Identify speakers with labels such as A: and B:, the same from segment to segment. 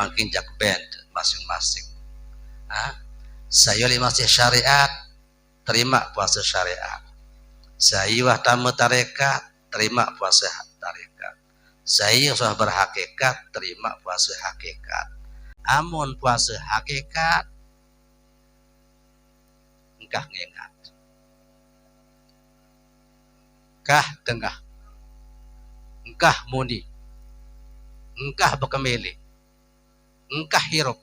A: makin jak band masing-masing. Saya masih syariat, terima puasa syariat. Saya tamu tarekat, terima puasa tarekat. Saya sudah berhakikat, terima puasa hakikat. Amun puasa hakikat, engkah ngengat, engkah tengah, engkah muni, engkah bekemili, engkah hirup.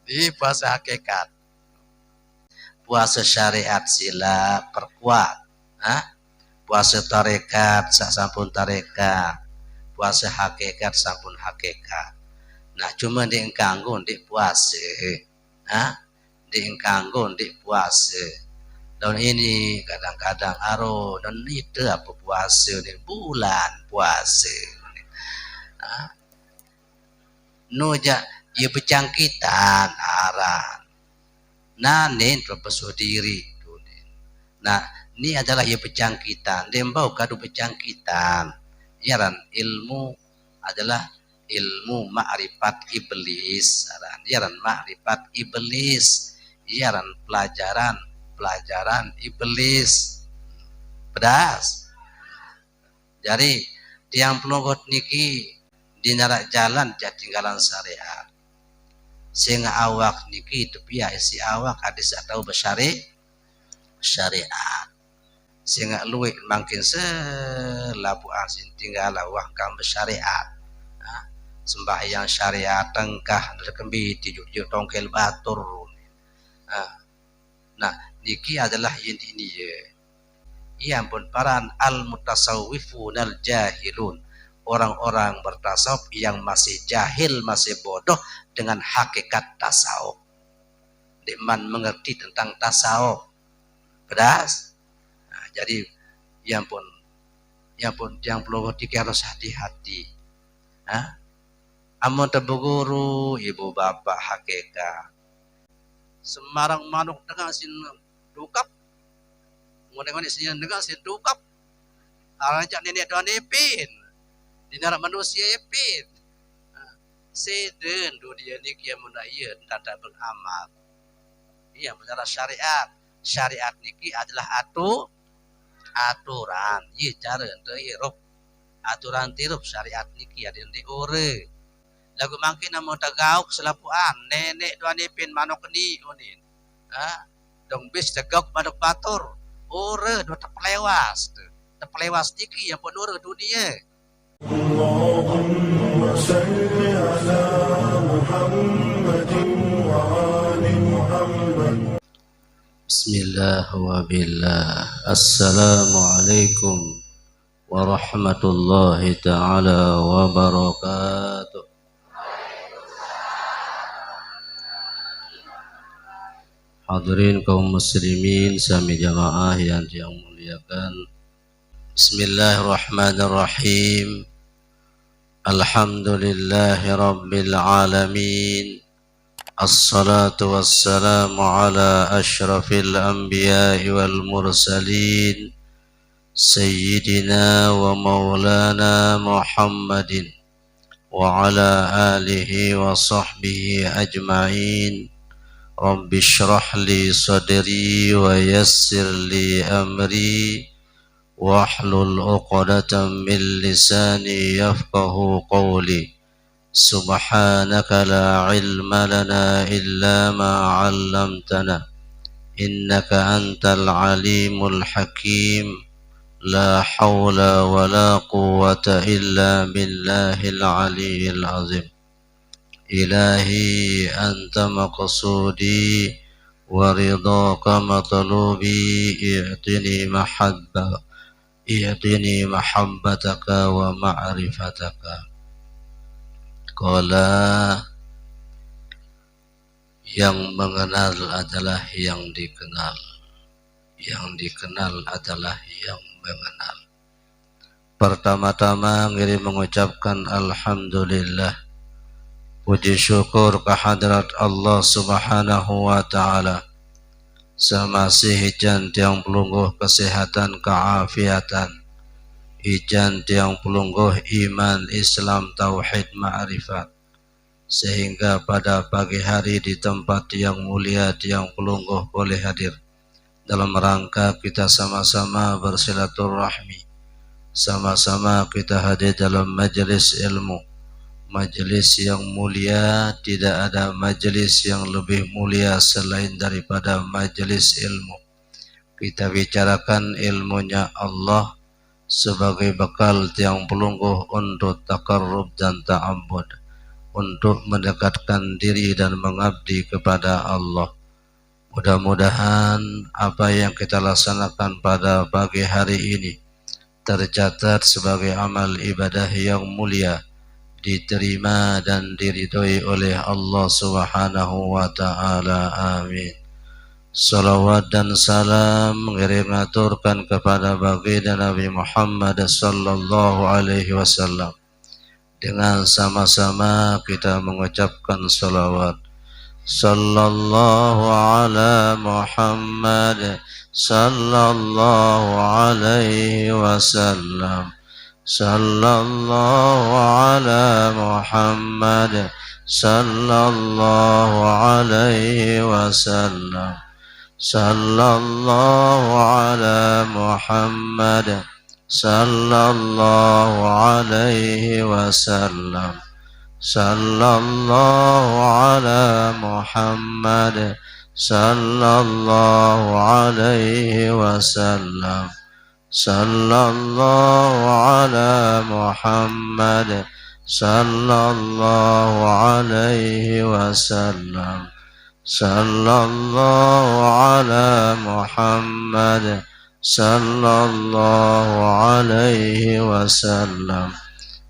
A: Di puasa hakikat. Puasa syariat sila perkuat. Puasa tarekat sampun tarekat. Puasa hakikat sampun hakikat. Nah cuma di engkanggo di puasa. Di engkanggo di puasa. Dan ini kadang-kadang aro dan itu apa puasa di bulan puasa. Noja ia berjangkitan aran. Nah, nen terpesuh diri. Nah, ini adalah ia berjangkitan. Dembau kadu berjangkitan. Yaran ilmu adalah ilmu ma'rifat iblis. Yaran ma'rifat iblis. Yaran pelajaran iblis. Pedas. Jadi tiang pelonggot niki di narak jalan jatinggalan syariat. Sehingga awak niki tepi isi awak hadis atau syariat. Sehingga luwih makin selapu asin tinggal awak kam syariat. Sembahyang syariat tengkah kembi tujuh tongkel batur. Nah, niki adalah ini ya. Ampun paran al-mutasawwifun al-jahilun. Orang-orang bertasawuf yang masih jahil, masih bodoh dengan hakikat tasawuf. Deman mengerti tentang tasawuf. Pedas. Nah, jadi yang perlu kita harus hati-hati. Amun tebu guru, ibu bapak hakikat. Semarang manuk dengan sin dukap. Ngone-ngone sin dengan sin dukap. Arajak nenek doan ipin. Dinara manusia ipin. Seden dunia ni kia munayun tanda beramal. Iya menara syariat. Syariat niki adalah aturan. Iya cara untuk hirup. Aturan tirup syariat niki ada yang diure. Lagu mungkin namun tagauk selapuan. Nenek doan ipin manok ni unin. Dong bis tagauk manok batur. Ure do terpelewas. Terpelewas niki yang pun ure dunia.
B: اللهم صل على محمد وآل محمد.
A: بسم الله وبالله. السلام عليكم ورحمة الله تعالى وبركاته. Hadirin kaum muslimin sami jamaah yang muliakan. Bismillahirrahmanirrahim. Alhamdulillahi rabbil alamin. Assalatu wassalamu ala ashrafil anbiya'i wal mursalin Sayyidina wa maulana Muhammadin wa ala alihi wa sahbihi ajma'in. Rabbi shrah li sadri wa yassir li amri wahlul 'uqdatam min lisani yafqahu qawli. Subhanaka la ilma lana illa ma 'allamtana innaka antal alimul hakim. La haula wa la quwwata illa billahil aliyyil azim. Ilahi anta maqsudi wa ridhaka matlubi. I'tini mahabbataka wa ma'rifataka. Qala, yang mengenal adalah yang dikenal. Yang dikenal adalah yang mengenal. Pertama-tama ngirim mengucapkan alhamdulillah, puji syukur kehadrat Allah Subhanahu wa taala. Semasih jan tiang pelungguh kesehatan keafiatan ijan tiang pelungguh iman Islam tauhid ma'rifat, sehingga pada pagi hari di tempat yang mulia tiang pelungguh boleh hadir dalam rangka kita sama-sama bersilaturahmi, sama-sama kita hadir dalam majelis ilmu, majelis yang mulia. Tidak ada majelis yang lebih mulia selain daripada majelis ilmu. Kita bicarakan ilmunya Allah sebagai bekal tiang pelungguh untuk takarrub dan ta'abbud, untuk mendekatkan diri dan mengabdi kepada Allah. Mudah-mudahan apa yang kita laksanakan pada pagi hari ini tercatat sebagai amal ibadah yang mulia, diterima dan diridhoi oleh Allah Subhanahu wa taala. Amin. Salawat dan salam mengirim aturkan kepada baginda Nabi Muhammad sallallahu alaihi wasallam. Dengan sama-sama kita mengucapkan salawat. Sallallahu ala Muhammad sallallahu alaihi wasallam. Sallallahu ala Muhammad sallallahu alaihi wasallam. Sallallahu ala Muhammad sallallahu alaihi wasallam. Sallallahu ala Muhammad sallallahu alaihi wasallam. Sallallahu ala Muhammad sallallahu alaihi wasallam. Sallallahu ala Muhammad sallallahu alaihi wasallam.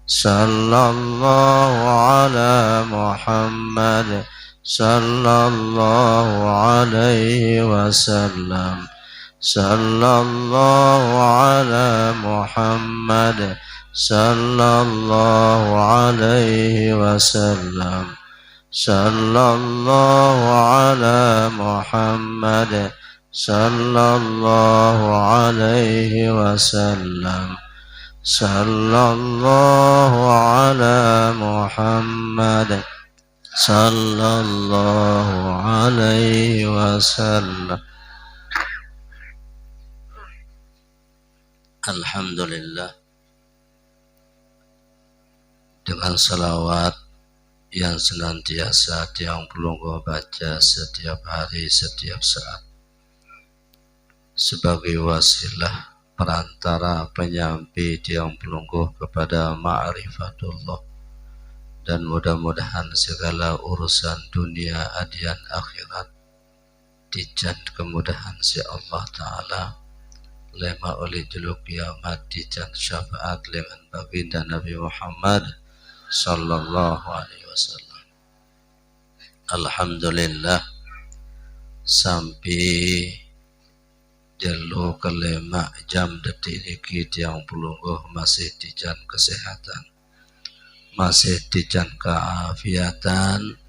A: Sallallahu ala Muhammad sallallahu alaihi wasallam. Sallallahu ala Muhammad sallallahu alaihi wasallam. Sallallahu ala Muhammad sallallahu alaihi wasallam. Sallallahu ala Muhammad sallallahu alaihi wasallam. Alhamdulillah, dengan salawat yang senantiasa tiang pelungguh baca setiap hari, setiap saat, sebagai wasilah perantara penyampai tiang pelungguh kepada ma'rifatullah, dan mudah-mudahan segala urusan dunia adian akhirat dijan kemudahan si Allah Ta'ala lema oleh juluk kiamat dijan syafaat lengan baginda Nabi Muhammad sallallahu alaihi wasallam. Alhamdulillah, sampai jelo kelima jam detik ini tiang pelungguh masih dijan kesehatan, masih dijan keafiatan,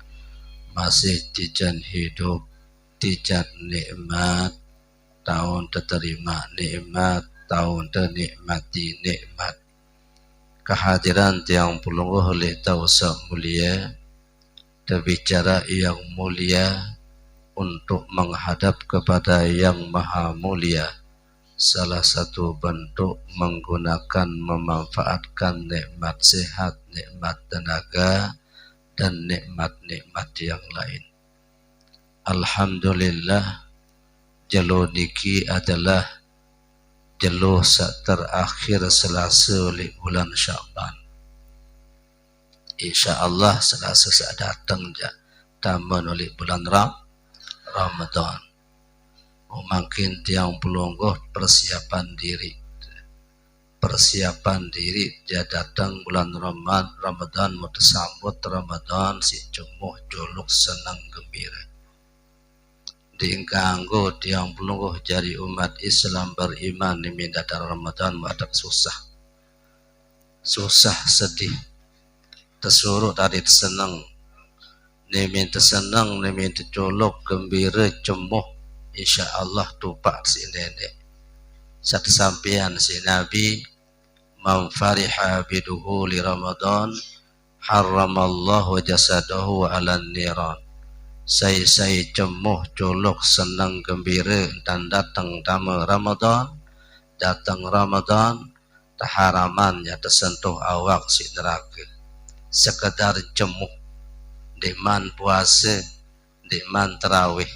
A: masih dijan hidup, dijan nikmat, tahun terima nikmat, tahun ternikmati nikmat. Kehadiran tiang pelungguh oleh tausa mulia, berbicara yang mulia untuk menghadap kepada yang maha mulia. Salah satu bentuk menggunakan, memanfaatkan nikmat sehat, nikmat tenaga, dan nikmat-nikmat yang lain. Alhamdulillah, jelo niki adalah jelo terakhir Selasa oleh bulan Sya'ban. InsyaAllah Selasa datang je taman oleh bulan Ramadan. Makin tiang pelungguh persiapan diri dia datang bulan Ramadan mau tersambut Ramadan si jemuh joluk senang gembira. Diingkanggo tiang pelungguh jari umat Islam beriman ni minda dalam Ramadan madak susah sedih tersuruh tadi tersenang ni minta senang, ni minta jolok gembira jemuh. InsyaAllah tupak si nenek satu sampian si Nabi man fariha biduhuli Ramadan harramallahu jasadahu 'alan niran. Saya cemuh culuk senang gembira dan datang Ramadan, taharamannya tersentuh awak si neraka. Sekedar cemuh diman puasa, diman tarawih,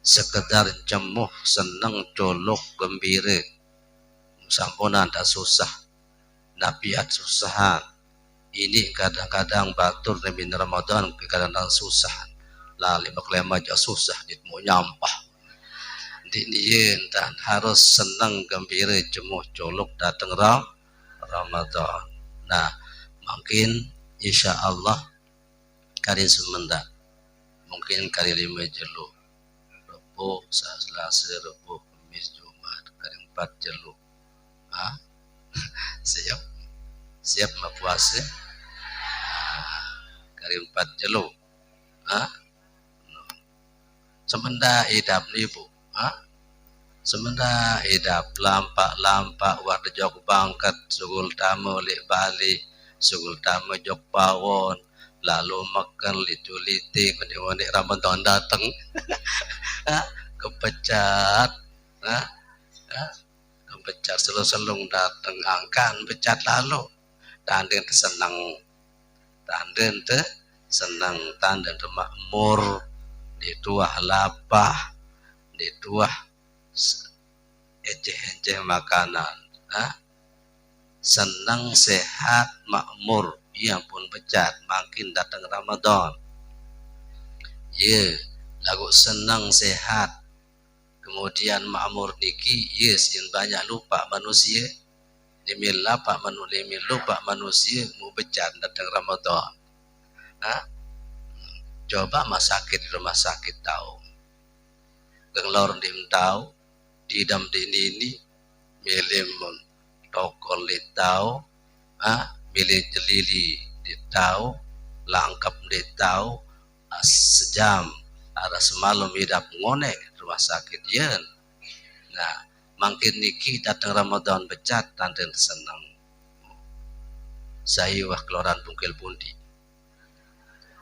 A: sekedar cemuh senang culuk gembira. Sampunan tak susah, nabiat susahan. Ini kadang-kadang batur demi Ramadan, kadang-kadang susah. Lali maklema aja susah, ditmu nyampah. Diniin dan harus senang gembira cemuh culuk datang Ramadan. Nah, mungkin insya Allah kali semenda, mungkin kali 5 jelu, Rabu, Selasa, Rabu, Kamis, Jumat, kali 4 jelu. Siap puasa kali 4 jelu. Semenda idap ibu, semenda idap lampak wak jok bangkat sugul tamu li balik, sugul tamu jok pawon, lalu makan litu-liti kuni Ramadan datang. Kepecat, kepecat selung-selung datang angkan pecat lalu. Tanden senang, tanden senang, tanden makmur, dituah lapah, dituah eceh-eceh makanan, senang sehat makmur, ia pun pecat makin datang Ramadan. Lagu senang sehat, kemudian makmur niki, yang banyak lupa manusia. Limil lupa manusia mau becan datang Ramadan. Coba masakit di rumah sakit tahu. Genglor dim tahu, didam ini milim tokol di tahu, milih jelili di tahu, langkap di tahu, sejam ada semalam hidap ngonek rumah sakit yen. Nah, makin niki datang Ramadan becat tanden senang. Saya wah keluaran bungkil pundi.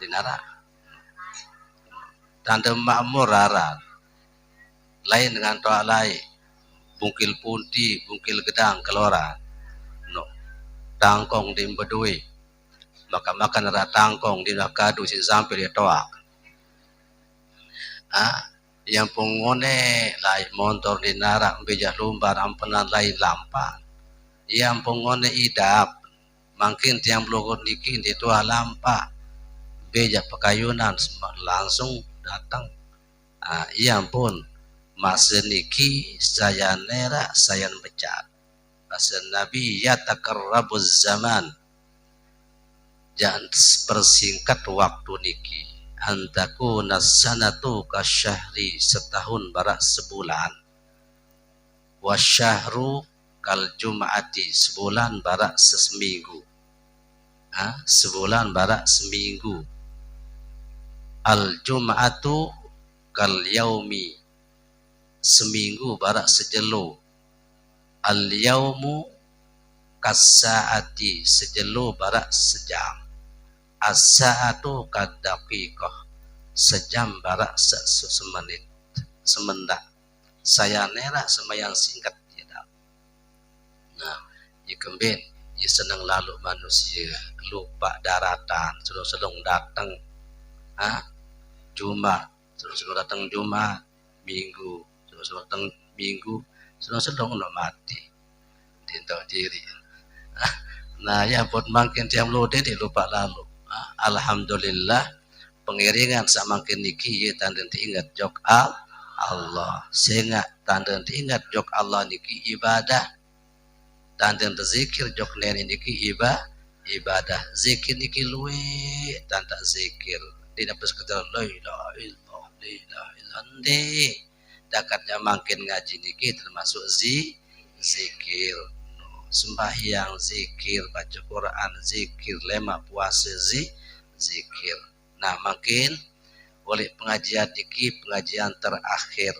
A: Dinara. Tanden makmur arat. Lain dengan toa lain. Bungkil pundi, bungkil gedang keluaran. No. Tangkong di bedui. Maka-makan arat tangkong di nakadu sin sampai dia toa. Yang pengone lain motor di narak bejah lumbar ampenan lain lampan. Yang pengone idap makin tiang blogot niki di tua lampa bejah pekayunan langsung datang. Yang pun masa niki saya nera saya becat. Masa Nabi ya takarrabuz zaman, jangan persingkat waktu niki. Antaku nasanatu kasyahri, setahun barak sebulan. Wasyahru kal jum'ati, sebulan barak seminggu. Sebulan barak seminggu. Al jum'atu kal yaumi, seminggu barak sejelo. Al yaumu kassaati, sejelo barak sejam. As-sa'atu kad-daqiqah, sejam barak semenit, semendak. Saya nerak semayang singkat tidak. Nah, ikembin, senang lalu manusia, lupa daratan, selong datang. Jumat, selong datang Jumat, Minggu, selong datang Minggu, selong mati. Tidak diri. Nah, ya buat makin tiap lode dia lupa lalu. Alhamdulillah pengiringan samakin niki ya tanda diingat jok Allah, sehingga tanda diingat jok Allah niki ibadah, tanda zikir jok neni niki ibadah, zikir niki luwe tanda zikir tidak sekedar la ilaha illallah la ilaha illallah. Dakatnya makin ngaji niki termasuk zikir. Sembahyang zikir, baca Quran zikir, lemak puasa zikir. Nah, makin oleh pengajian niki pengajian terakhir.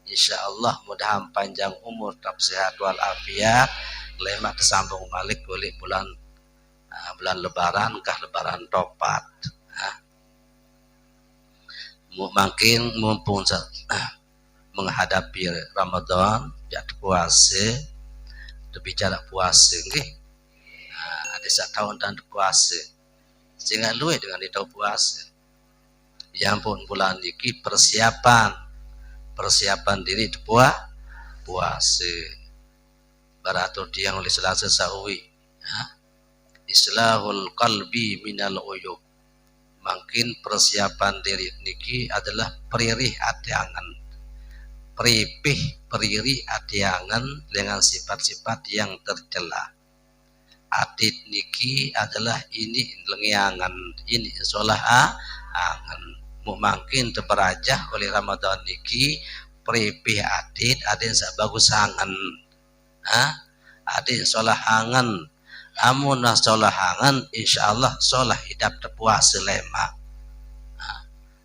A: Insyaallah mudah-mudahan panjang umur, tetap sehat wal afiat, lemak tersambung balik oleh bulan Lebaran kah Lebaran topat. Makin mumpung menghadapi Ramadan, jatuh puasa, berbicara puasa, nggih. Ada setahun dan puasa, sehingga luwe dengan itu puasa. Ya ampun bulan ini persiapan diri puasa. Baratur tiang oleh Selasa sawi, islahul qalbi minal uyub. Makin persiapan diri niki adalah perih atiangan, periri atiangan dengan sifat-sifat yang tercela. Atit niki adalah ini lengiangan, ini solah angan. Makin terberajah oleh Ramadan niki perih atit ada yang bagus angan, ada yang solah angan. Amun solah angan, insyaallah solah hidup terpuasa lemak.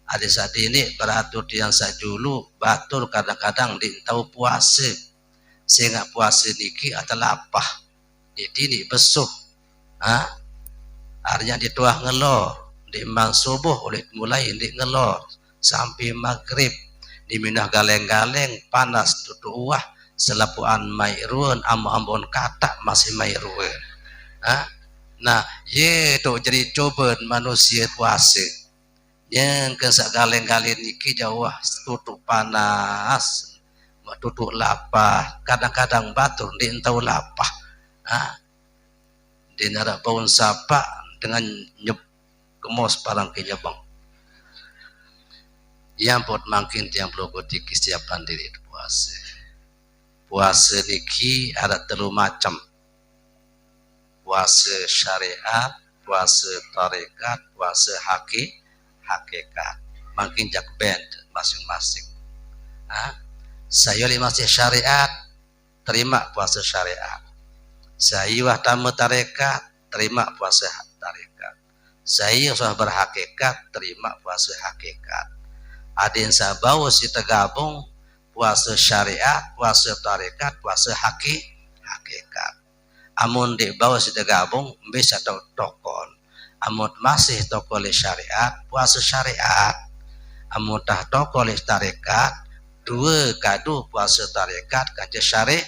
A: Ada saat ini beratur yang sajulu batur kadang-kadang dintau puasa, sehingga puasa niki adalah apa? Ini besuh, artinya dituah ngelor, dimbang subuh oleh mulai di ngelor sampai maghrib, diminah galeng-galeng panas tutu uah selapuan mairun ambon kata masih mairun. Nah, ye tu jadi coba manusia puasa. Yang kesagaleng-galeng niki jauh tutup panas, tutup lapah, kadang-kadang batur di entau lapah. Di nara baun sapa dengan kemos parang kenyabang. Yang pot makin tiang pelukut kesiapan diri puasa. Puasa niki ada telu macam. Puasa syariat, puasa tarekat, puasa hakikat. Makin jak band masing-masing. Saya masih syariat, terima puasa syariat. Saya tamu tarekat, terima puasa tarekat. Saya sudah berhakikat, terima puasa hakikat. Ada yang saya bawa si tergabung puasa syariat, puasa tarekat, puasa hakikat. Amun di bawah sudah gabung bisa tokol. Amun masih tokol syariat, puasa syariat. Amun tah tokol tarekat, dua kadu puasa tarekat kaca syariat.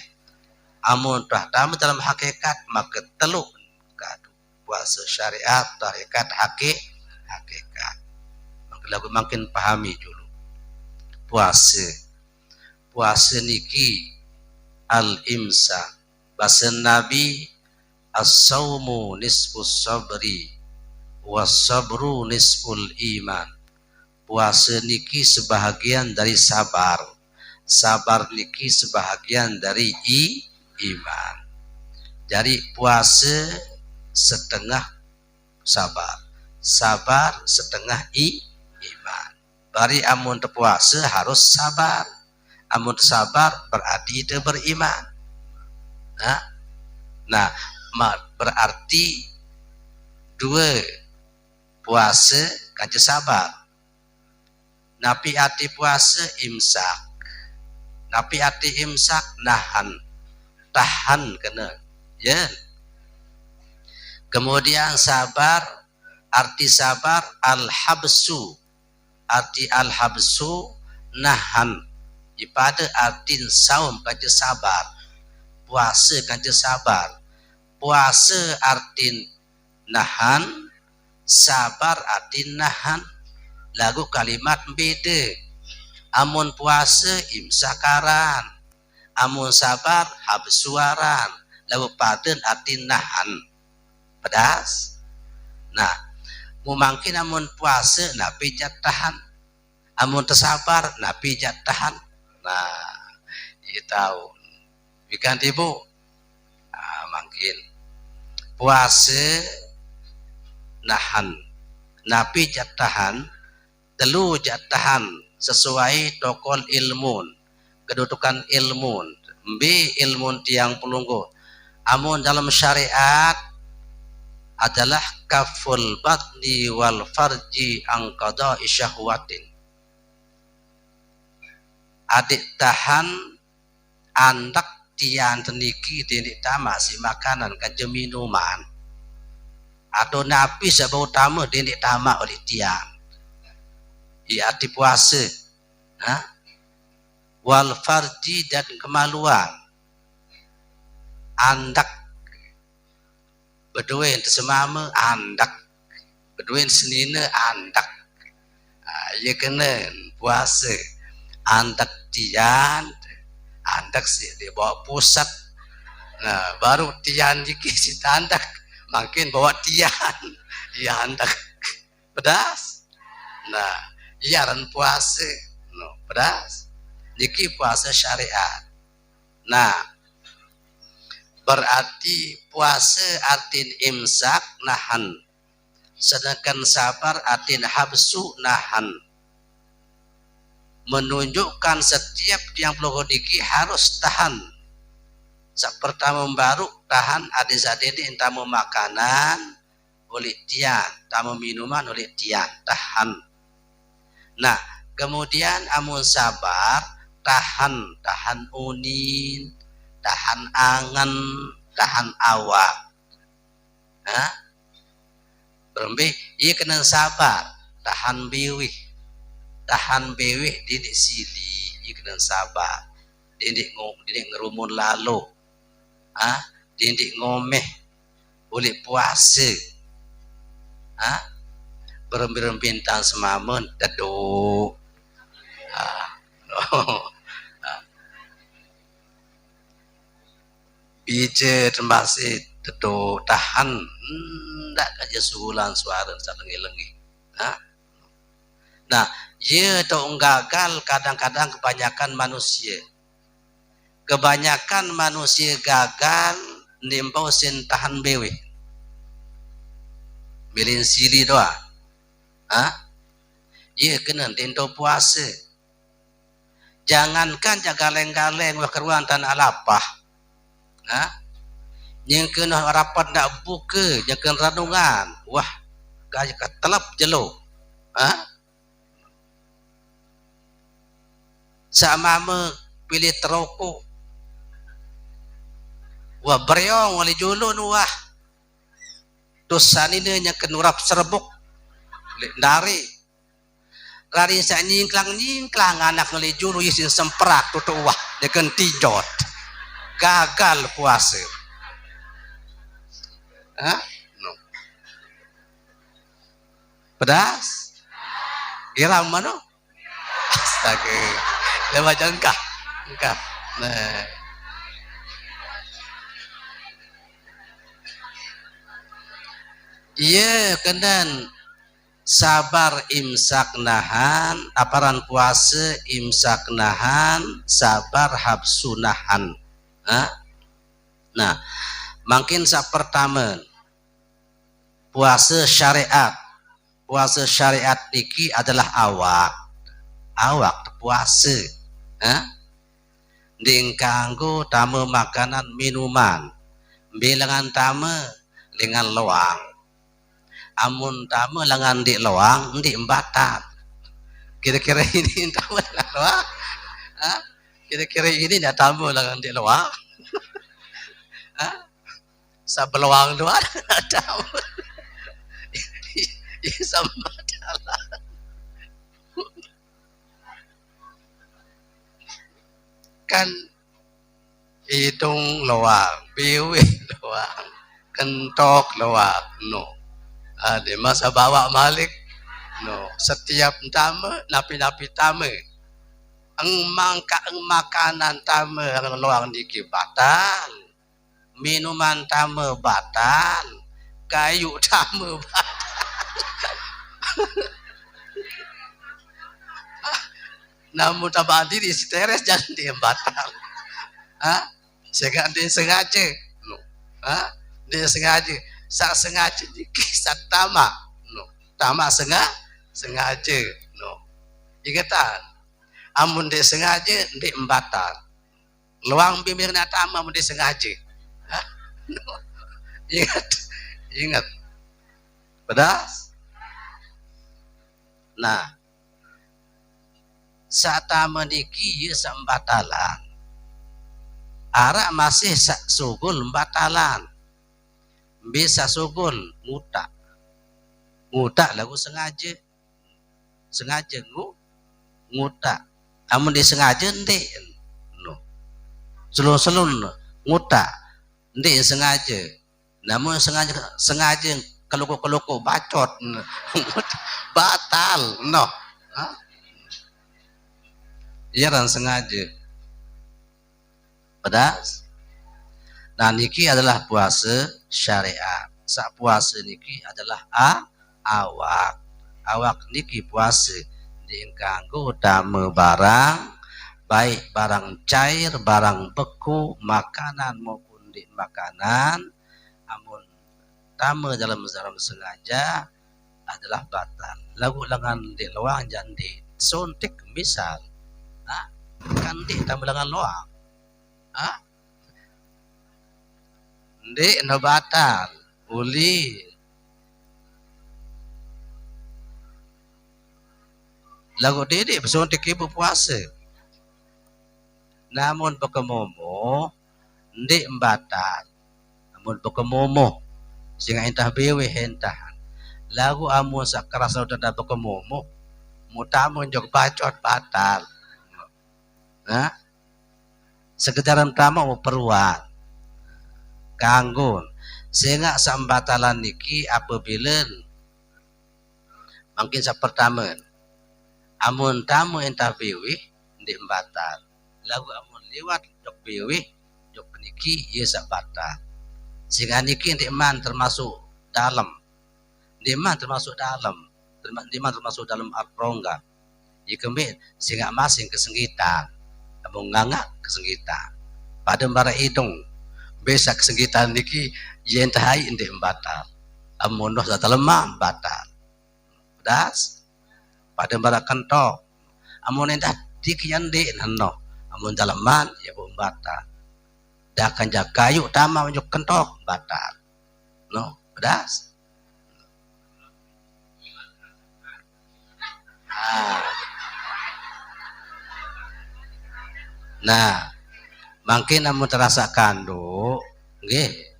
A: Amun tah tamu dalam hakikat maka telu kadu puasa syariat, tarekat hakikat. Maka lagu makin pahami dulu. Puasa niki al-imsak. Bahasa Nabi as-sawmu nisfus sabri was-sabru nisful iman. Puasa niki sebahagian dari sabar, sabar niki sebahagian dari iman. Jadi puasa setengah sabar, sabar setengah iman. Bari amun terpuasa harus sabar, amun sabar berarti itu beriman. Nah, berarti dua puasa kaca sabar. Napi ati puasa imsak. Napi ati imsak nahan, tahan kena. Ya. Kemudian sabar, arti sabar al-habsu. Arti al-habsu nahan. Ipada arti saum kaca sabar. Puasa kaca sabar. Puasa artin nahan, sabar artin nahan. Lagu kalimat beda. Amun puasa imsakaran, amun sabar habsuaran. Lagu paden artin nahan, pedas. Nah, mungkin amun puasa napi jat tahan, amun tersabar napi jat tahan. Nah, ia tahu. Ikan tibu, makin puasa nahan, napi jat tahan, telu jat tahan sesuai tokol ilmun, kedudukan ilmun, ilmun tiang pelunggu. Amun dalam syariat adalah kaful batni wal farji angkada isyahwatin. Adik tahan andak tian teniki dindik tamak si makanan kan je minuman atau napi sebab utama dindik tamak oleh tian ia arti puasa wal farji dan kemaluan andak berduin tersemama andak berduin senina andak ia kena puasa andak tian andak si dia bawa pusat baru tian jiki si andak makin bawa tian ia andak pedas ia ran puasa pedas jiki puasa syariat berarti puasa artin imsak nahan sedangkan sabar artin habsu nahan menunjukkan setiap yang pelukut iki harus tahan. Pertama baru tahan ada ini tamu makanan oleh tian, tamu minuman oleh tian, tahan. Kemudian amun sabar tahan unin, tahan angan, tahan awak. Berembih, ia kena sabar, tahan biwih. Tahan beweh didik sili ia kena sabar didik ngerumun lalu didik ngomeh boleh puasa berembin tang semamun deduk pije termasih deduk tahan ndak kaja suhulan suara salengi-lengi ia tu gagal kadang-kadang kebanyakan manusia gagal nimbau sin tahan bewe bilin sili doa ia kena dendo puasa jangankan jaga galeng-galeng keruan tanah lapah yang kena rapat nak buka jangan radungan wah gaya telap jelo sama pilih terokok wah beryong wali julun wah dosa ini nya kenurap serbuk dari rari sa nyingklang anak wali julu isin semprak tutu wah nya ken tijot gagal puasa pedas geram mana astaga lewat engkah. Iya kenan sabar imsak nahan aparan puasa imsak nahan sabar habsu nahan makin pertama puasa syariat niki adalah awak puasa dingkanggo tamu makanan minuman bilangan tamu dengan loang amun tamu lengan di loang di embatan kira-kira ini tamu dengan loang kira-kira ini tidak tamu lengan di loang sabeloang doang tamu ini sama dalam kan hidung loang, biwih loang, kentok loang, di masa bawa malik, setiap tamu, napi-napi tamu, makanan tamu yang loang diki batal, minuman tamu batal, kayu tamu batal. Namun tabah diri si teres jangan dia batal. Dia sengaja. Dia sengaja. Sak sengaja kisah tamak. Tamak sengaja. Ikatan. Amun dia sengaja dia batal. Luang bibir nak tamak amun dia sengaja. Ingat. Pedas. Saat meniki sembatalan Arak masih sak sugul batalan. Bisa sugul ngutak. Ngutak lagu sengaja. Sengaja ngutak. Amun disengaja ndek. No. Selun-selun ngutak. Ndek sengaja. Namun sengaja kelukuk-kelukuk bacot. Batal. No. Hah? Iya dan sengaja. Pedas. Nah niki adalah puasa syariat. Sak puasa niki adalah awak. Awak niki puasa diengkanggo dame barang, baik barang cair, barang beku, makanan maupun di makanan. Amun dame dalam sengaja adalah batal. Lagu lengan di luang jandi suntik misal. Kan di dame lengan luang. Ndek no batal uli lagu dede bersuntik ibu puasa. Namun bekemomo ndek batal. Namun bekemomo sehingga entah bewe hentahan. Lagu amun sakrasa udah bekemomo mutamun jog bacot batal. Sekedaran tamu peruan kanggun sehingga sambatalan niki apabila mungkin pertama amun tamu entah bewe ndek batal. Lagu amun lewat jok bewe jok niki ia sak batal. Sehingga niki ndek man termasuk dalam. Ndek man termasuk dalam. Ndek man termasuk dalam arongga. Ikembe sehingga masing kesenggitan. Amun ngangak kesenggitan. Pada bara hidung besak kesenggitan niki yen tahai ndek batal. Amun doh data lemah batal. Das pada bara kentok. Amun endah dikian ndek nano. Amun dalaman ya bu batal. Dah kan kayu tama unjuk kentok batal. No, das. Nah, mungkin amun terasa kando, nggih.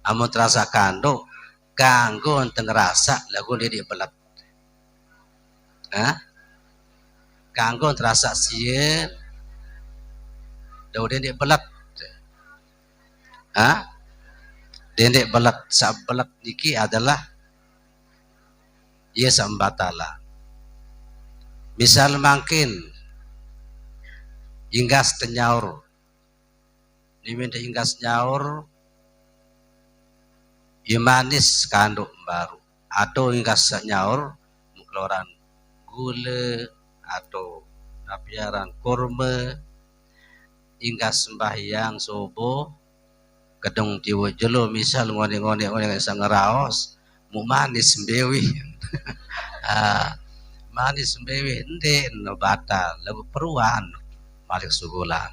A: Amun terasa kando, kanggo teng rasa lagu dia belat. Kanggo terasa sieun, daun dia belat. Dendek belat, sak belat niki adalah ia sambatala. Misal mungkin inggas tenyaur. Diminta inggas nyaur ia manis kanduk baru. Atau inggas nyaur keluaran gula atau napiaran kurma. Inggas sembahyang subuh kedung jiwa jelo misal ngone-ngone orang yang ngeraos mu manis mbewi. Manis mbewi ndek no batal lagu peruan malik sugulan.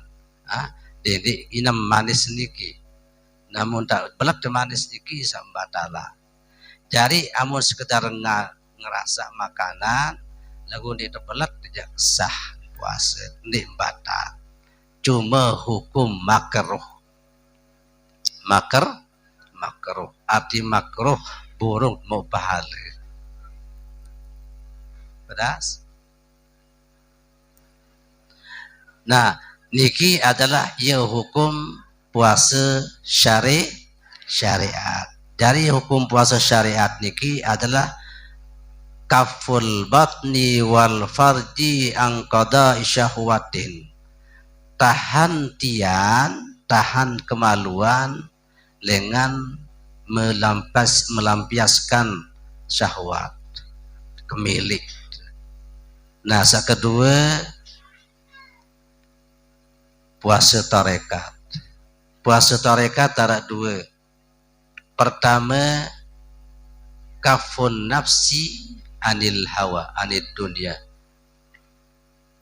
A: Jadi inam manis niki. Namun tak belak manis niki sambatala. Jadi amun sekedar ngerasa makanan lagu ni belak tidak sah puasa ndek batal. Cuma hukum makruh. Makruh. Arti makruh burung mau pahala. Pedas. Nah, niki adalah ia hukum puasa syariat. Dari hukum puasa syariat niki adalah kaful batni wal farji an qada'i syahwatin. Tahan kemaluan dengan melampiaskan syahwat kemilik. Nah, kedua puasa tarekat. Puasa tarekat ada dua. Pertama kafun nafsi anil hawa anid dunia.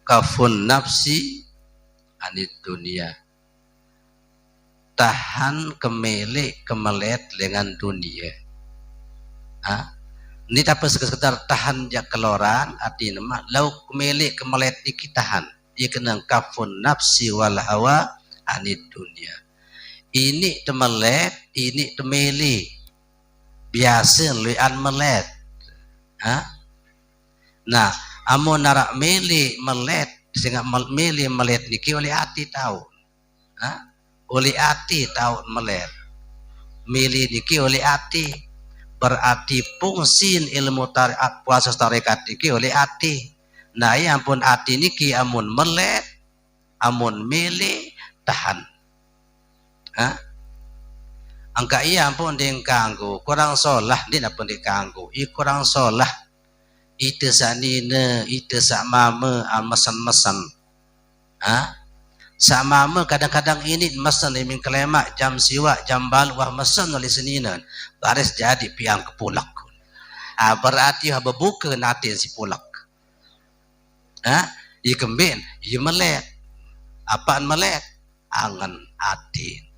A: Kafun nafsi anid dunia. Tahan kemelet dengan dunia. Ini tapi sekedar tahan jak keloran arti nama lau kemelet niki tahan. Ia kena kafun nafsi wal hawa anid dunia. Ini temelet, ini temeli. Biasa luian melet. Nah, amun narak meli melet, sehingga meli melet niki oleh hati tahu. Oleh hati tahu melet. Meli niki oleh hati. Berarti fungsin ilmu tarekat puasa tarekat niki oleh hati. Nah, ya ampun hati niki amun melet, amun meli tahan. Angka iya pun dikanggu kurang solah dia pun dikanggu kurang solah itu sanina itu sak mama mesen-mesen sak mama kadang-kadang ini mesen imin kelemak jam siwa jam baluah mesen oleh seninan baris jadi piang kepulak berarti berbuka natin si pulak ikembin iya melet apaan melet angan atin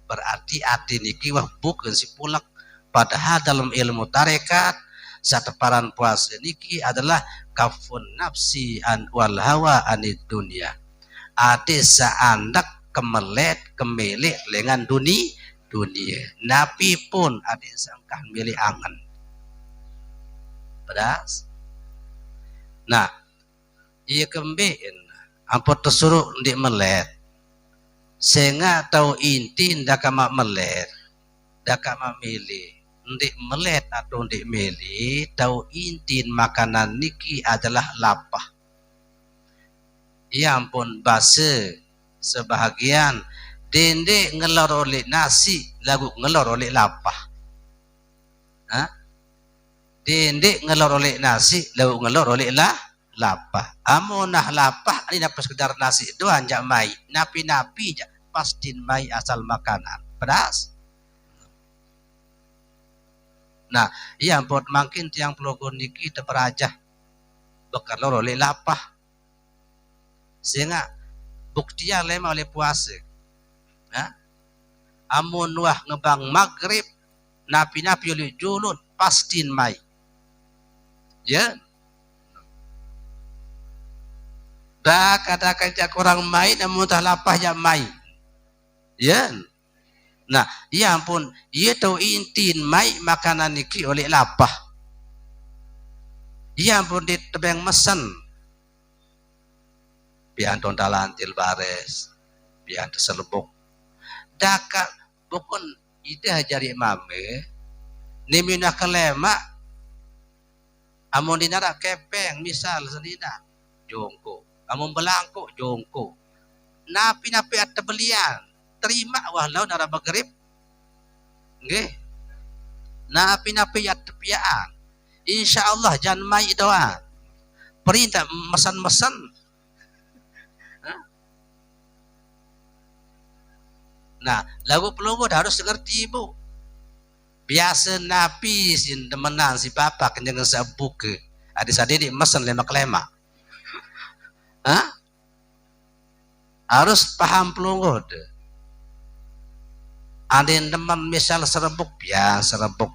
A: berarti hati niki wah bukan si pulak. Padahal dalam ilmu tarekat sateparan puasa niki adalah kafun nafsi an wal hawa anid dunia. Hati seandak kemelet kemilik dengan dunia. Nabi pun hati sangkah milik angan. Pedas. Nah, ia kembin ampun tersuruh di melet. Sehingga tahu inti ndak mak melet, ndak mak milih, ndik melet atau ndik milih, tahu inti makanan niki adalah lapah. Ya ampun base sebahagian dende ngelor oleh nasi, lagu ngelor oleh lapah. Dende ngelor oleh nasi, lagu ngelor oleh lapah. Amunah lapah ini dapat sekedar nasi doang jak mai. Napi-napi jak pasti mai asal makanan. Pedas. Nah, iya ampun makin tiang pelogon niki terperajah bekalor oleh lapah. Sehingga buktinya lema oleh puasa. Amun wah ngebang maghrib napi-napi oleh julun pasti mai. Ya. Dah katakan jak orang main namun tah lapah jak main. Ya. Nah, ya ampun, ia tahu intin mai makanan niki oleh lapah. Ya ampun ditebeng mesen. Pian tontalantil bares, pian terselebuk. Daka bukan ide jari mame. Ni minah kelema. Amun dinara kepeng misal senina jongko. Amun belangko jongko. Napi-napi ada belian. Terima walau nara maghrib. Nggih. Napi-napi ada piaan. Insyaallah jangan mai doa. Perintah mesen-mesen. Nah, lagu pelunggut harus ngerti ibu. Biasa napi sin demenan si bapak dengan sabuk. Adik-adik mesen lemak-lemak. Harus paham pelunggut. Ada yang teman misal serebuk, biar serebuk.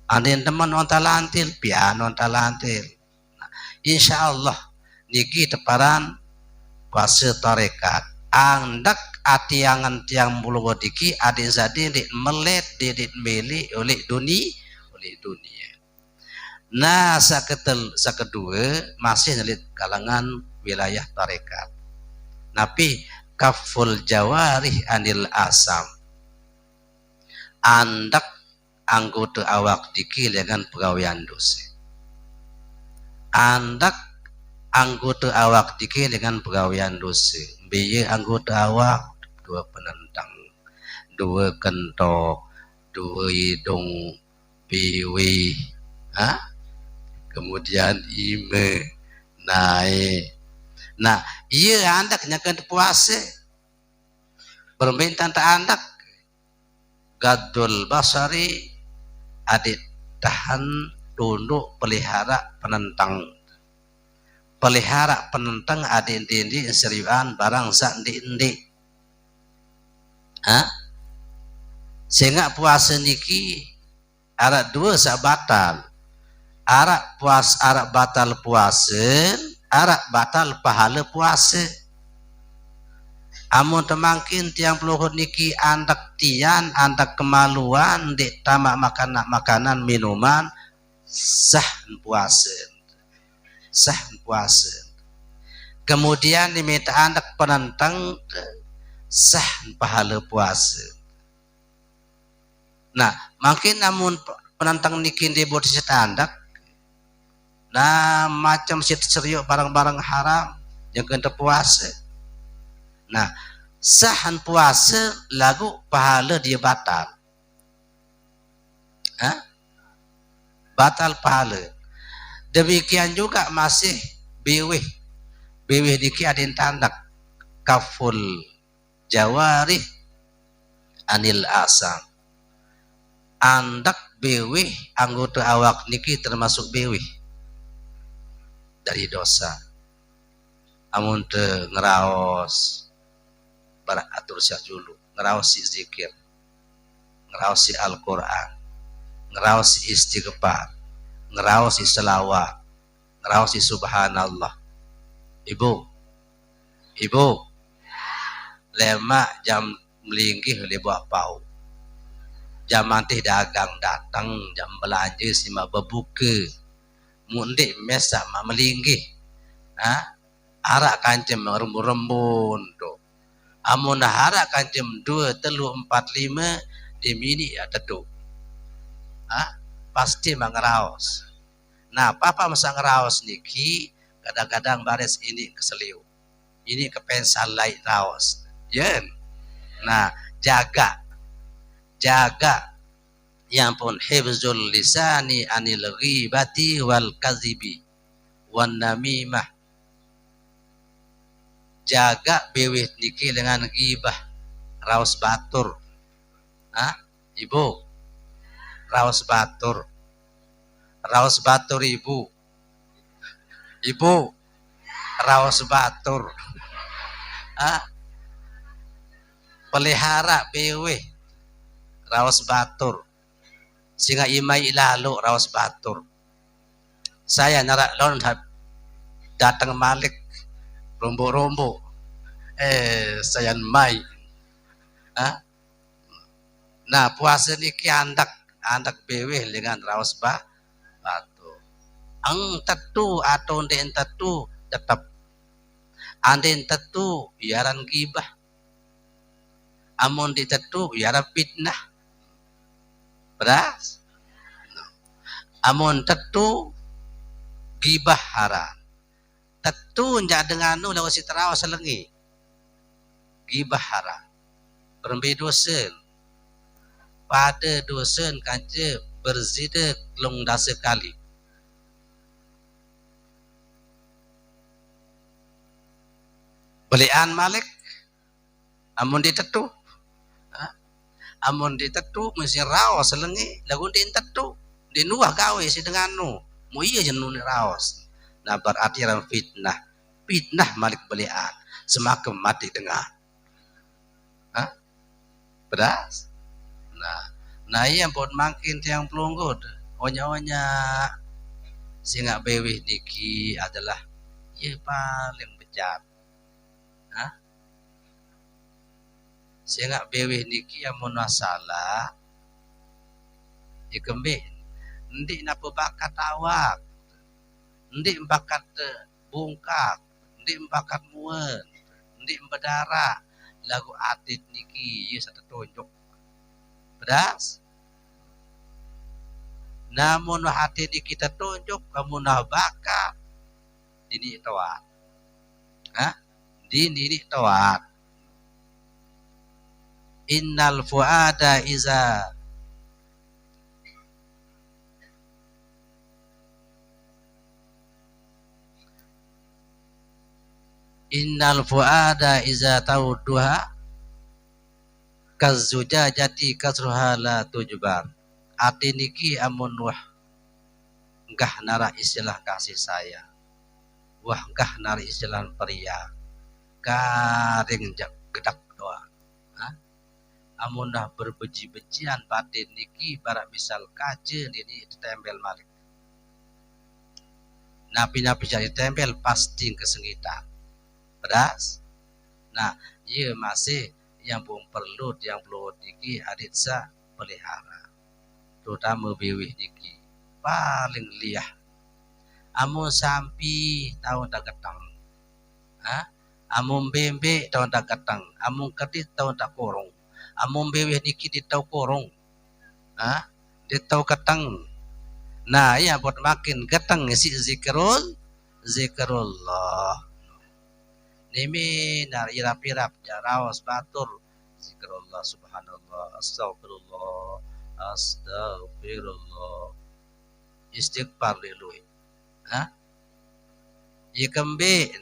A: Ada yang teman ontalantil, biar ontalantil. Nah, insya Allah niki teparan puasa tarekat. Andak ati angan tiang pelunggut niki ada yang sadin melet didit meli oleh dunia. Nah, sakedua masih nelit kalangan wilayah tarekat. Nabi kaful jawarih anil asam. Andak anggota awak diki dengan pegawaian dosa. Andak anggota awak diki dengan pegawaian dosa. Biaya anggota awak dua penentang, dua kentok, dua hidung, piwi, kemudian ime, naik. Nah, iya andak nyakan puasa. Permintaan tak andak. Gadul basari adit tahan tunduk pelihara penentang. Pelihara penentang adit indi seriuan barang sak ndi. Sehingga puasa niki arak dua sak batal. Arak batal puasa, arak batal pahala puasa. Amun temangkin tiang peluhut niki andak tian, andak kemaluan, dek tamak makanan minuman, sah puasa. Sah puasa. Kemudian diminta andak penentang, sah pahala puasa. Nah, makin namun penentang niki dibut andak, nah macam seriuk barang-barang haram yang kena puasa. Nah, sahan puasa lagu pahala dia batal. Hah? Batal pahala. Demikian juga masih beweh. Beweh diki ada yang tandak kaful jawarih anil asam. Andak beweh anggota awak niki termasuk beweh dari dosa. Amun te ngeraos barak atur syah dulu, ngeraos si zikir, ngeraos si Al-Quran, ngeraos si istighfar, ngeraos si selawat, ngeraos si subhanallah. Ibu lemak jam melinggih lebuak pau, jam antih dagang datang, jam belanja si ma berbuka, mundik mesak ma melinggih, arak kancem rembun tu. Amun harak kancem 2, 3, 4, 5 dimini ya tetu. Pasti mangeraos. Nah, papa masa ngeraos niki kadang-kadang baris ini keseliu. Ini kepensal lain raos. Yen. Nah, jaga yang pun hifzul lisani anil ghibati wal kazibi wan namimah. Jaga beweh niki dengan ghibah, raos batur. Ibu, raos batur ibu, raos batur. Pelihara beweh raos batur, sehingga imai lalu raos batur. Saya narak lon datang malik rombo-rombo, saya mai. Nah, puasa niki andak beweh dengan raos batur. Ang tetu atau ndek tetu tetap anden tetu biaran gibah. Amun ditetu biaran fitnah. Beras. Amun tetu gibah haram. Tetu njak denganu lawa si terawas selengi. Gibah haram. Berembe dosen. Pada dosen kance berzida long dasa kali. Belian malik amun ditetu. Amun ditetu mesti raos selengi lagu ditetu dinuah gawe si denganu mu iya jenun raos. Nah, berarti ran fitnah malik belian semakin mati dengar. Beras. Nah iya pun makin tiang pelunggut onya sehingga beweh niki adalah ia paling bejat. Sehingga beweh niki yang masalah ikembe ndik napa bakat awak, ndik bakat bungkak, ndik bakat muan, ndik berdarah lagu atit niki ia satu tunjuk. Beras. Namun hati ini kita tunjuk kamu nah bakat dini tawat. Dini tawat. Innal fuada iza tauduha kazujajati kasruha la tujbar. Ati niki amun wah enggah nara istilah kasih sayang, wah enggah nara istilah pria garing gedak doa. Amun dah berbeji-bejian batin niki barak misal kaje ini ditempel malik. Napi-napi jadi tempel pasti kesengitan. Beras. Nah, ia masih yang pun perlu niki adit sa pelihara. Terutama bewih niki paling liah. Amun sampi tahun tak ketang. Amun bembe tahun tak ketang. Amun kedit tahun tak korong. Amun bewih niki di tau korong. Di tau ketang. Nah, ya buat makin ketang si zikrullah. Nimi nar irap-irap jaraos batur zikrullah subhanallah astagfirullah astagfirullah istighfar lelui. Ia kembin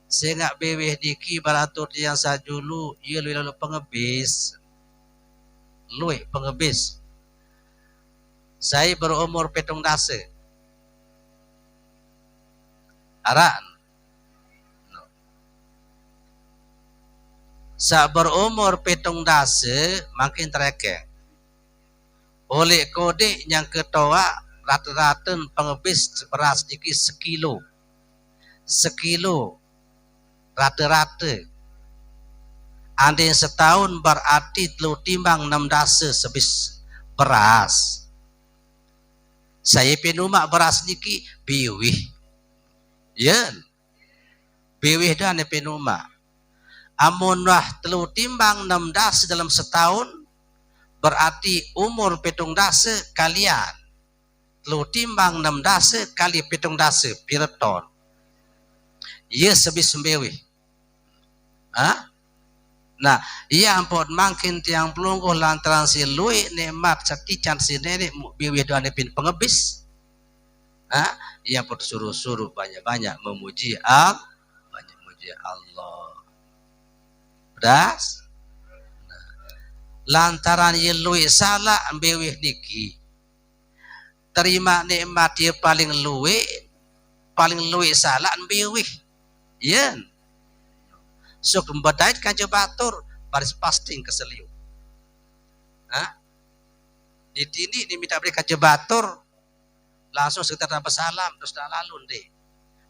A: sengak beweh diki baratur yang sajulu ia lalu pengebis lui pengebis. Saya berumur petong dase araan sa berumur petong dase makin tereke oleh kode yang ketua rata-rata pengebis beras diki sekilo rata-rata ande setahun berarti telu timbang 6 dase sebis beras. Saya penumak beras niki biwih yen biwih dan penumak amun wah telu timbang 6 dase dalam setahun berarti umur petong dase kalian telu timbang 6 dase kali petong dase piraton ia sebis sembewih. Nah, ia ampun makin tiang pelungguh lantaran si lui nikmat sakican si nenek biwih doan pin pengebis. Ia pun suruh-suruh banyak-banyak memuji Allah. Beras. Nah, lantaran ia lui salah biwih niki. Terima nikmat dia paling lui salah biwih. Yen. Sok mbadait kanca batur baris pasting keseliu. Di tini diminta beri kanca batur langsung sekitar salam terus dah lalu deh.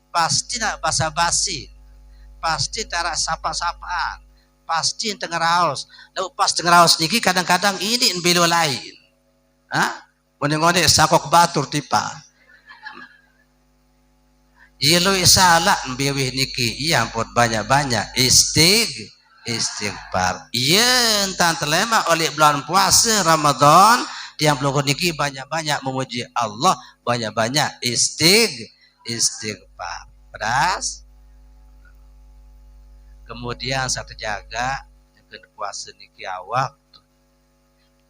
A: Pasti nak basa-basi. Pasti tarak sapa-sapaan. Pasti tengah raos. Lalu pas tengah raos niki kadang-kadang ini belo lain. Ngone-ngone sakok batur tipa. Yelo salah biwih niki iya pun banyak-banyak istighfar. Iya entan terlema oleh bulan puasa Ramadan tiang pelukun niki banyak-banyak memuji Allah, banyak-banyak istighfar. Beras. Kemudian satu jaga dengan puasa niki awak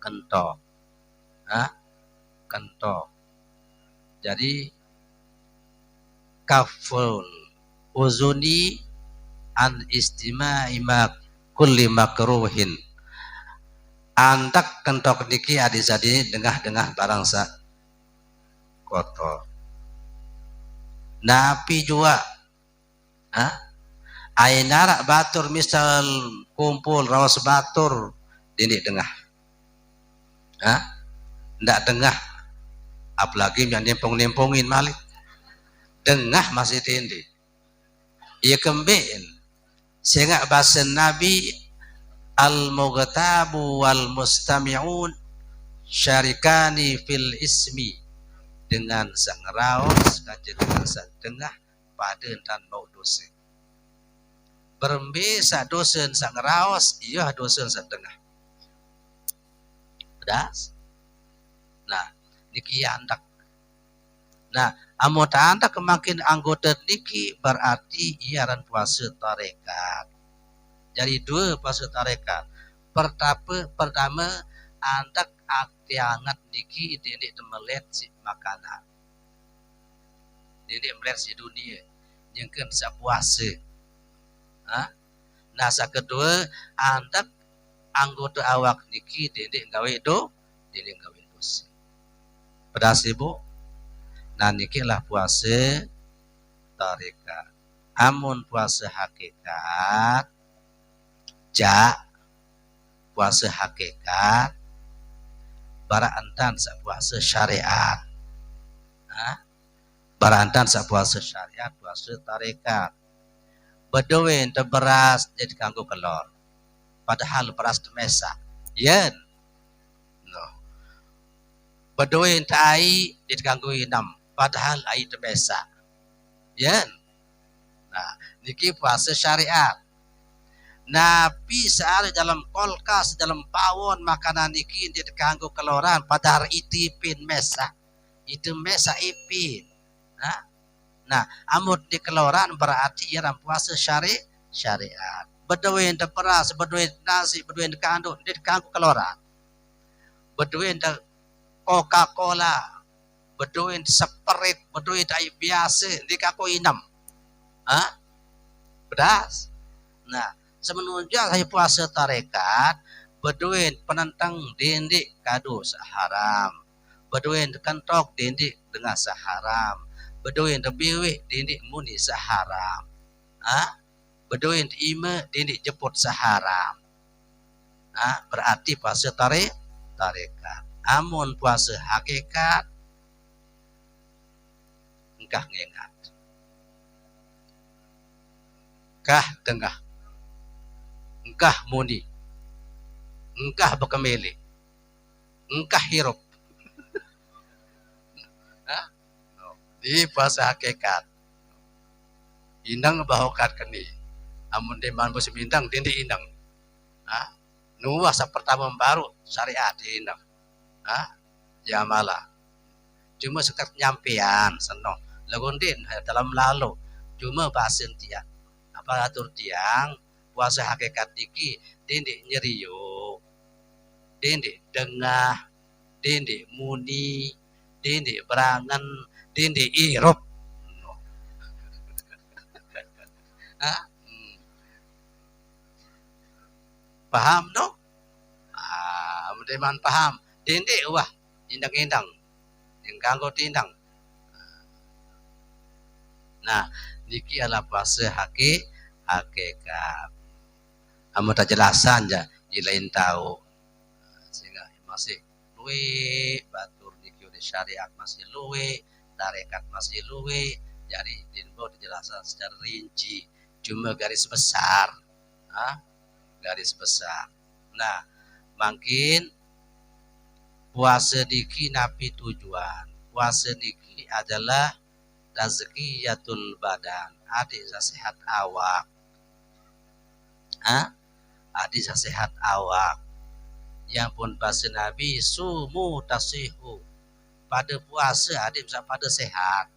A: kentok. Kentok. Jadi kaful uzuni an istima'i kulli makruhin andak kentok niki adizadi dengah-dengah barang sa kotor napi jua ainarak batur misal kumpul rawas batur dini dengah ndak dengah apalagi yang nempong-nempongin malik dengah masih tindi ia kembin sehingga bahasa Nabi al-mughtabu wal mustami'un syarikani fil ismi dengan sang raos kaji dengan sang dengah pada dan mau dosa berembesa dosa sang raos iya dosa sang dengah bedas. Nah niki andak. Nah, amun anda kemakin anggota niki berarti iaran puasa tarekat. Jadi dua puasa tarekat. Pertama anda aktiangat niki ini temelet si makanan. Ini melet si dunia. Yang kan sa puasa. Nah, sa kedua anda anggota awak niki ini gawe dosa. Pedas ibu. Nah nikilah puasa tarekat. Amun puasa hakikat puasa hakikat barantan sa puasa syariat. Barantan sa puasa syariat puasa tarekat. Beduin te beras jadi kanggo kelor. Padahal beras te mesak. Yen. No. Beduin te ai jadi kanggo inam. Padahal ai te mesak. Yen. Nah, niki puasa syariat. Nabi sehari dalam kulkas, dalam pawon makanan niki dia kanggo keloran padahal itipin mesak. Itu mesak ipin. Nah, amut di keloran berarti ia puasa syariat. Beduin de beras, beduin nasi, beduin de kandung, dia kanggo keloran. Beduin de Coca-Cola, beduin Sprite, beduin air biasa, dia kanggo inam. Pedas. Nah, semenunjang hari puasa tarekat, beduin penentang dindik kado seharam. Beduin kentok dindik dengan seharam. Beduin biwik dindik muni seharam. Beduin ima dindik jemput seharam. Berarti puasa tarekat. Amun puasa hakikat, engkah ngengat. Engkah tengah. Engkah muni. Engkah bekemili. Engkah hirup. Di puasa hakikat. Indang bahokat keni. Amun deman bos bintang dindi indang. Nuah sa pertama baru syariat di indang. Ya malah. Cuma sekat nyampean senong. Lagondin dalam lalu. Cuma bahasin tiang. Apa atur tiang puasa hakikat niki dindi nyeriyo. Dindi dengah. Dindi muni. Dindi berangan. Dindi irup. Paham dong? Mendeman paham. Dindi wah, indang-indang. Yang ganggu tindang. Nah, niki adalah puasa hakikat. Amun tak jelasan aja, lain tahu. Sehingga masih luwe batur niki udah syariat masih luwe, tarekat masih luwe. Jadi dinbo dijelasan secara rinci. Cuma garis besar. Garis besar. Nah, makin puasa niki napi tujuan. Puasa niki adalah tazkiyatul badan. Adik sehat awak. Adik sehat awak. Yang pun bahasa Nabi sumu tasihu. Pada puasa adik bisa pada sehat.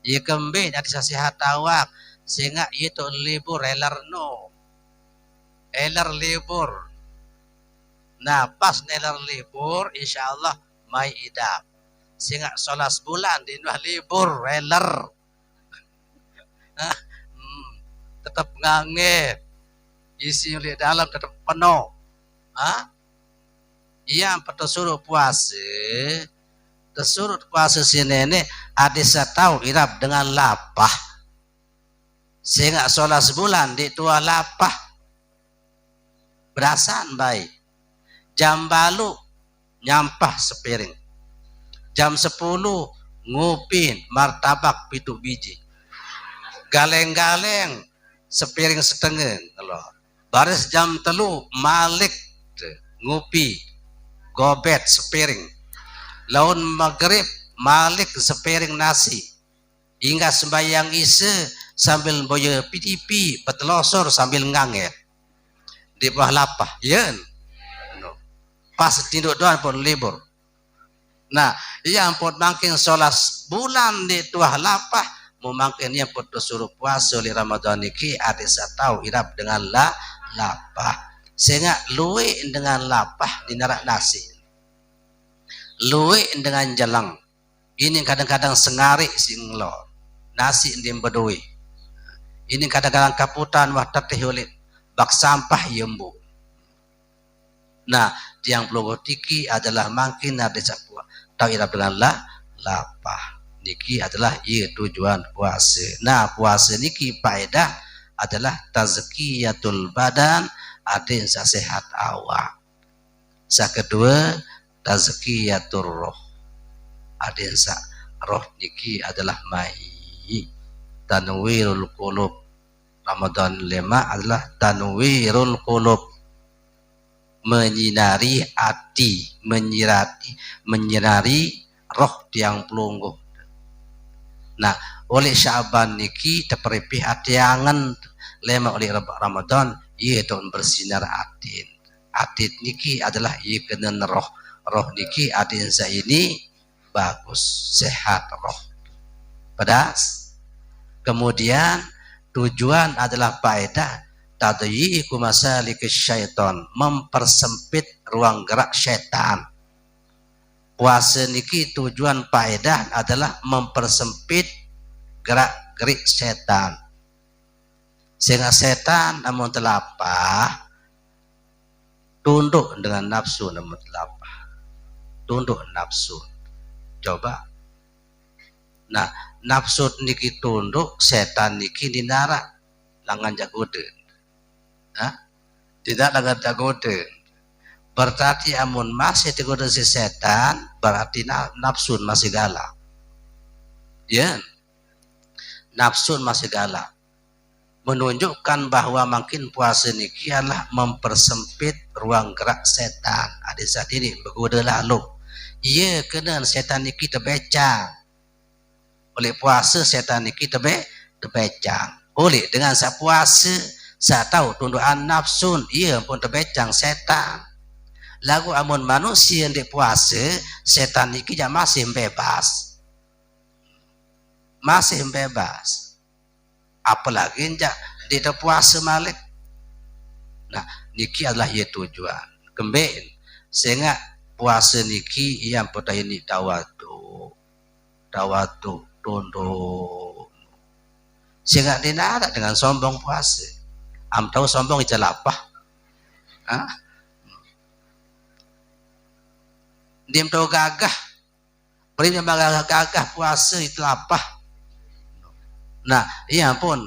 A: Ia kembali adik sehat awak. Sehingga itu libur elar no. Elar libur. Nah, pas nelar libur, insya Allah mai idap. Sehingga 11 bulan di nuah libur elar. Tetap ngangit. Isi di dalam tetap penuh. Yang tersuruh puasa. Tersuruh puasa sini ini ada tahu irap dengan lapah. Sehingga 11 bulan di tua lapah. Berasan baik. Jam balu nyampah sepiring. Jam 10 ngupin martabak pitu biji. Galeng-galeng sepiring setengah. Baris jam 3 malik ngupi gobet sepiring. Laun maghrib malik sepiring nasi. Hingga sembahyang isya sambil boya PTP petelosor sambil ngangit di bawah lapah. Yen. Pas tinduk doan pun libur. Nah, yang pun makin 11 bulan di tuah lapah, memakin yang pun tersuruh puasa di Ramadan niki ada tahu irap dengan lapah. Sehingga luwe dengan lapah di narak nasi. Luwe dengan jelang. Ini kadang-kadang sengari singlo. Nasi di bedui. Ini kadang-kadang kaputan wah teteh ulit. Bak sampah yembu. Nah, yang pelongo tiki adalah makin ada sapua. Tahu irap dengan lapah. Niki adalah tujuan puasa. Nah, puasa niki faedah adalah tazkiyatul badan, ada sehat awak. Kedua, tazkiyatur roh. Ada roh niki adalah mai. tanwirul qulub. Ramadan 5 adalah tanwirul qulub, menyinari hati, menyinari roh tiang pelungguh. Nah, oleh Syaban niki teperipih hati angen lema oleh Ramadan yaitu bersinar atin. Atin niki adalah ia kena roh. Roh niki atin saya ini bagus, sehat roh. Pedas. Kemudian tujuan adalah faedah tadyiqu masalikish syaitan, mempersempit ruang gerak syaitan. Puasa niki tujuan faedah adalah mempersempit gerak-gerik setan. Sehingga setan namun telapah tunduk dengan nafsu, namun telapah tunduk nafsu. Coba. Nah, nafsu niki tunduk, setan niki dinara langan jagoden. Nah, tidak langan jagoden. Berarti amun masih digoda si setan, berarti nafsun masih galak. Ya, nafsun masih galak. Menunjukkan bahwa makin puasa niki adalah mempersempit ruang gerak setan. Ada saat ini bergoda lalu. Ia kena setan niki terbecang. Oleh puasa setan niki terbecang. Oleh dengan saya puasa, saya tahu tundukan nafsun, ia pun terbecang setan. Lagu amun manusia yang puasa, setan niki masih bebas. Masih bebas. Apalagi dia puasa malik. Nah, niki adalah ya tujuan. Kembali. Sehingga puasa niki yang pada ini tawatu tunduk. Sehingga dia ada dengan sombong puasa. Am tahu sombong itu lapah. Dia tahu gagah, beri dia gagah puasa itu apa? Nah, iya pun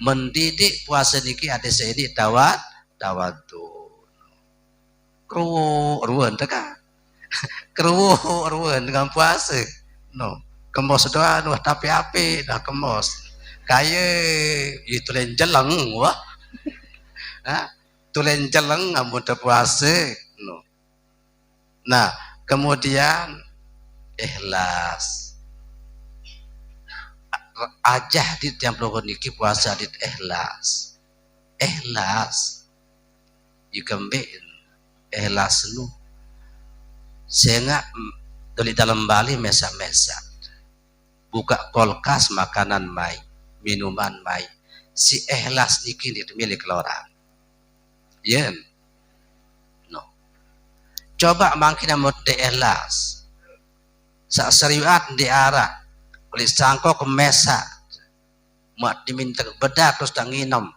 A: mendidik puasa niki ada sedi tawatu. Ruwen teka. Ruwen dengan puasa. No, kemos doa nu tapi api dah kemos. Kaya itu len jeleng wah. Tulen jeleng amun puasa. No. Nah, kemudian ikhlas. Ajah di tiang pelukun niki puasa di ikhlas. Ikhlas. Yukembein ikhlas lu. Sehingga dari dalam bali mesa-mesa. Buka kulkas makanan mai, minuman mai. Si ikhlas niki milik orang. Yen. Coba makin mau ikhlas. Sak seriat diarah oleh sangko ke mesa. Mak diminta bedak terus tak nginum.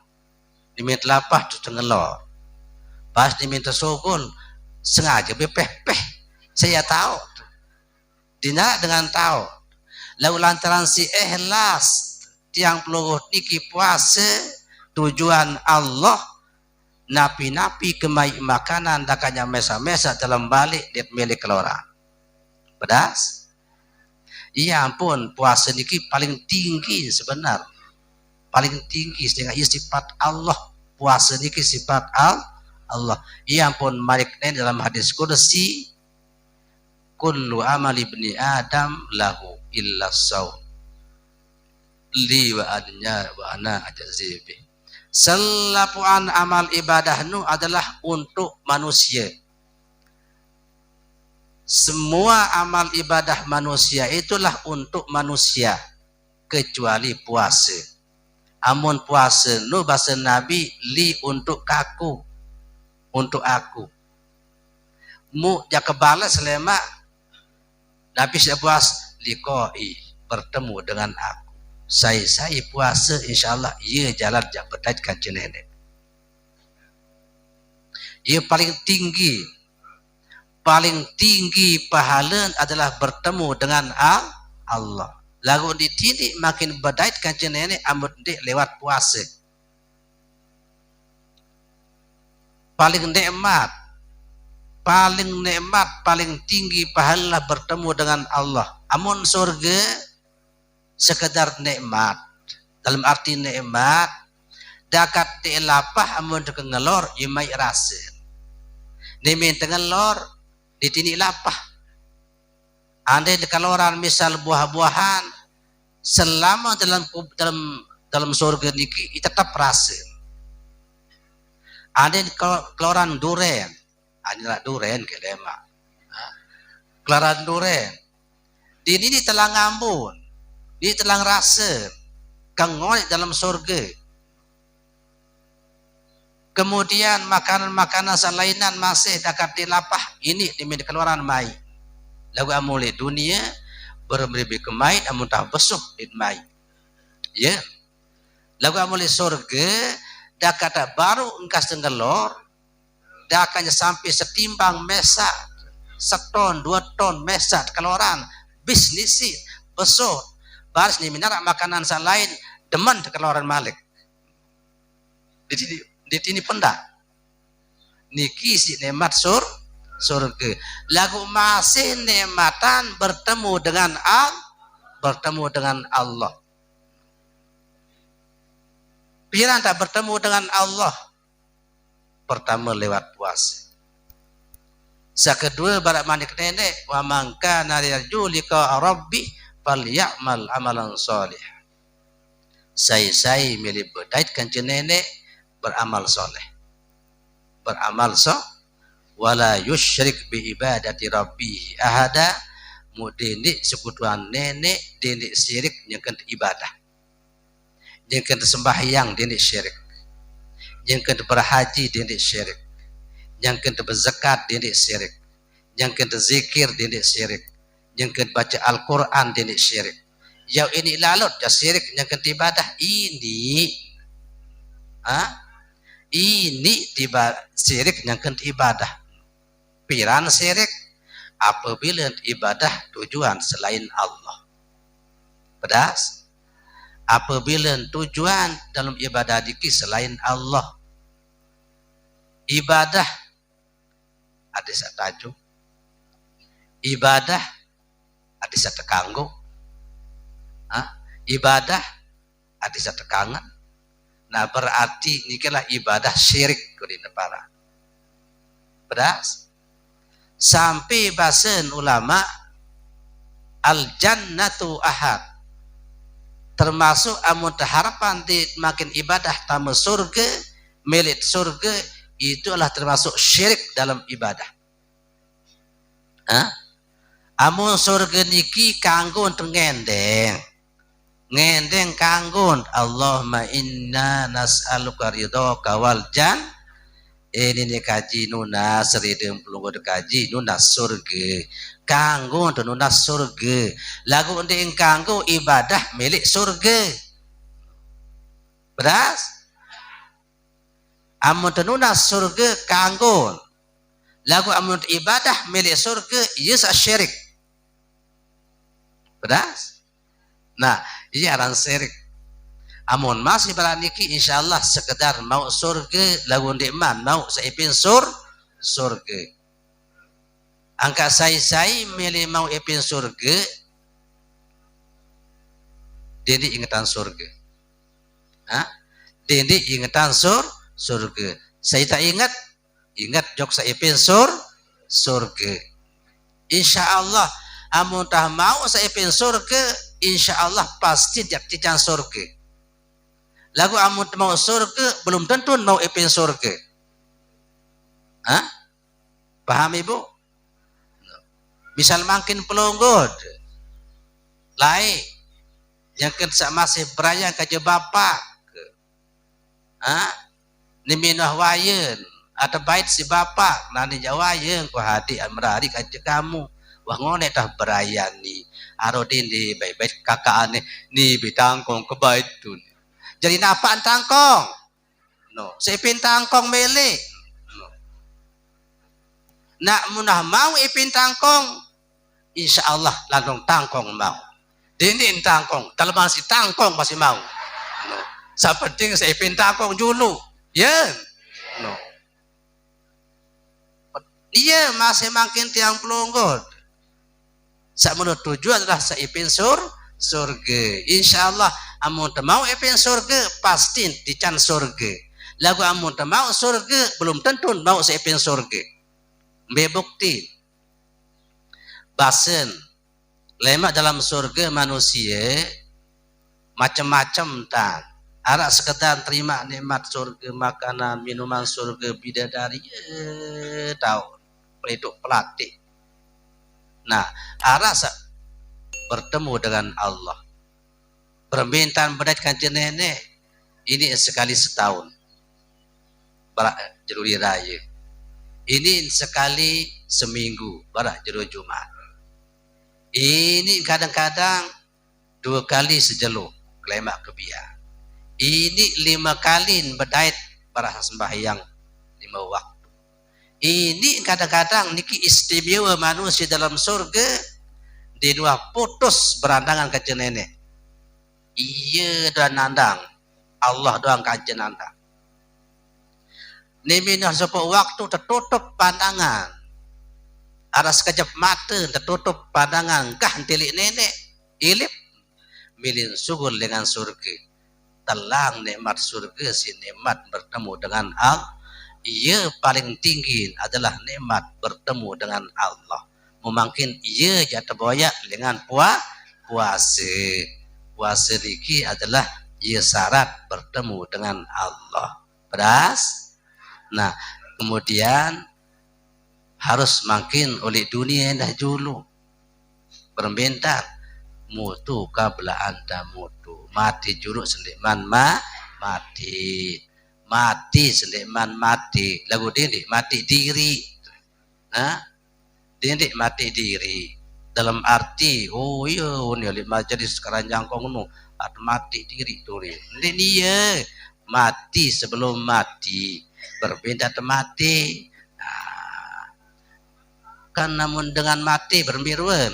A: Diminta lapah terus ngelor. Pas diminta sukun sengaja bepeh-peh. Saya tahu. Dina dengan tahu. Lalu lantaran si ikhlas tiang peluru niki puasa tujuan Allah. Napi-napi kemai makanan dakanya mesa-mesa dalam balik dia milik orang. Pedas? Iya ampun, puasa niki paling tinggi sebenar. Paling tinggi sehingga sifat Allah. Puasa niki sifat Allah. Iya ampun, maliknya dalam hadis qudsi, kullu amali ibni Adam lahu illa shaum. Li wa adnya wa ana ajazibi. Selapuan amal ibadah nu adalah untuk manusia. Semua amal ibadah manusia itulah untuk manusia kecuali puasa. Amun puasa nu bahasa Nabi li untuk kaku, untuk aku. Mu jak kebalas selama Nabi saya puas liqoi, bertemu dengan aku. Saya puasa insyaallah ia jalan jak bedait kanjeng nenek. Ia paling tinggi pahala adalah bertemu dengan Allah. Lagu ditidik makin bedait kanjeng nenek amut dik lewat puasa. Paling nikmat, paling tinggi pahala bertemu dengan Allah. Amun surga sekedar nikmat. dalam arti nikmat dakat ti lapah amun te ngelor imai rasa nimin tengelor ditini lapah andai dekaloran misal buah-buahan selama dalam surga niki tetap rasa andai keloran duren adalah duren kelema keloran duren di telang ngambun di telang rasa kangoy dalam surga. Kemudian makanan-makanan selainan masih dekat di lapah ini demi keluaran mai. Lagu amule dunia berberi kemai amun tah besuh di mai. Ya. Lagu amule surga dekat baru engkas tenggelor dakanya sampai setimbang mesa seton 2 ton mesa keluaran bisnisi besuh baris ni minarak makanan selain demen keluaran malik. Di sini pendak niki si nikmat surga lagu masih nikmatan bertemu dengan Allah piran tak bertemu dengan Allah pertama lewat puasa sekedua barak manik nenek wa man kana yarju liqa rabbih falyamal amalan salih saya milih bedait kanjeng nenek beramal soleh wala yusyrik bi ibadati rabbih ahada mudini sekutuan nenek denik syirik nyengken ibadah nyengken sembahyang denik syirik nyengken berhaji denik syirik nyengken berzakat denik syirik nyengken zikir denik syirik nyengken baca Al-Qur'an denik syirik yau ini lalut ya syirik nyengken ibadah ini ini tiba syirik nyangkut ibadah piran syirik apabila ibadah tujuan selain Allah pedas apabila tujuan dalam ibadah diki selain Allah ibadah ada sataju ibadah ada satekanggo ibadah ada satekangan. Nah berarti nikilah ibadah syirik kudina para. Beras. Sampai bahasan ulama al jannatu ahad. Termasuk amun harapan di makin ibadah tamu surga, milik surga itu adalah termasuk syirik dalam ibadah. Amun surga niki kanggo untuk ngendeng kanggun Allahumma inna nas'aluka ridhaka wal jan ini ni kaji nuna seridem pelunggu kaji nuna surga kanggun tu nuna surga lagu ndeng kanggo ibadah milik surga beras amun nuna surga kanggun lagu amun ibadah milik surga iya syirik beras nah iya aran syirik amun masih baraniki insyaallah sekedar mau surga lagu ndekman mau saipin surga angka sai milih mau ipin surga dini ingatan surga dini ingatan surga saya tak ingat jok saipin surga insyaallah amun tah mau saipin surga insyaallah pasti jatikan surga. Lagu amun mau surga belum tentu mau ipin surga. Paham ibu? Misal makin pelonggod, lain yang kerja masih berayang kaje bapak, niminah wayen ada bait si bapak, nanti jawayen ku hadi amrari kaje kamu, wah ngone tah berayang ni. Arodin di baik-baik kakak aneh ni bitangkong ke bait tu. Jadi napaan tangkong? No, seipin tangkong mele. No. Nak munah mau ipin tangkong, insyaallah lantung tangkong mau. Dinin tangkong, kalau masih tangkong masih mau. No. Sepenting seipin tangkong dulu. Ya. No. Iya masih makin tiang pelonggod. Menurut tujuan adalah saipin surga. Insyaallah amun mau epen surga pasti dican surga. Lagu amun mau surga belum tentu mau sepen surga. Bebukti basen lemak dalam surga manusia macam-macam tan. Arak sekedar terima nikmat surga, makanan, minuman surga, bidadari, tahu peliduk pelatih. Nah, arak bertemu dengan Allah. Permintaan berat kanjeng nenek ini sekali setahun. Barak jeruli raya. Ini sekali seminggu, barak jeruli Jumat. Ini kadang-kadang 2 kali sejeluk, kelemak kebiar. Ini 5 kali berdait para sembahyang 5 waktu. Ini kadang-kadang niki istimewa manusia dalam surga di dua putus berandangan ke nenek. Iya dan nandang Allah doang kajen nandang. Niminah sepuluh waktu tertutup pandangan. Ada sekejap mata tertutup pandangan kah tilik nenek ilip milin sugul dengan surga. Telang nikmat surga si nikmat bertemu dengan Allah. Ia paling tinggi adalah nikmat bertemu dengan Allah. Mungkin ia jatuh boyak dengan puasa. Puasa niki adalah ia syarat bertemu dengan Allah. Beras. Nah, kemudian harus makin oleh dunia dah dulu berbentar mutu kabla anta mutu mati juruk sendiman mati sendiman mati lagu didik mati diri. Didik mati diri dalam arti oh iya ni lima jadi sekarang jangkong nu mati diri tu ni dia mati sebelum mati berbeda mati. Kan namun dengan mati berbiruan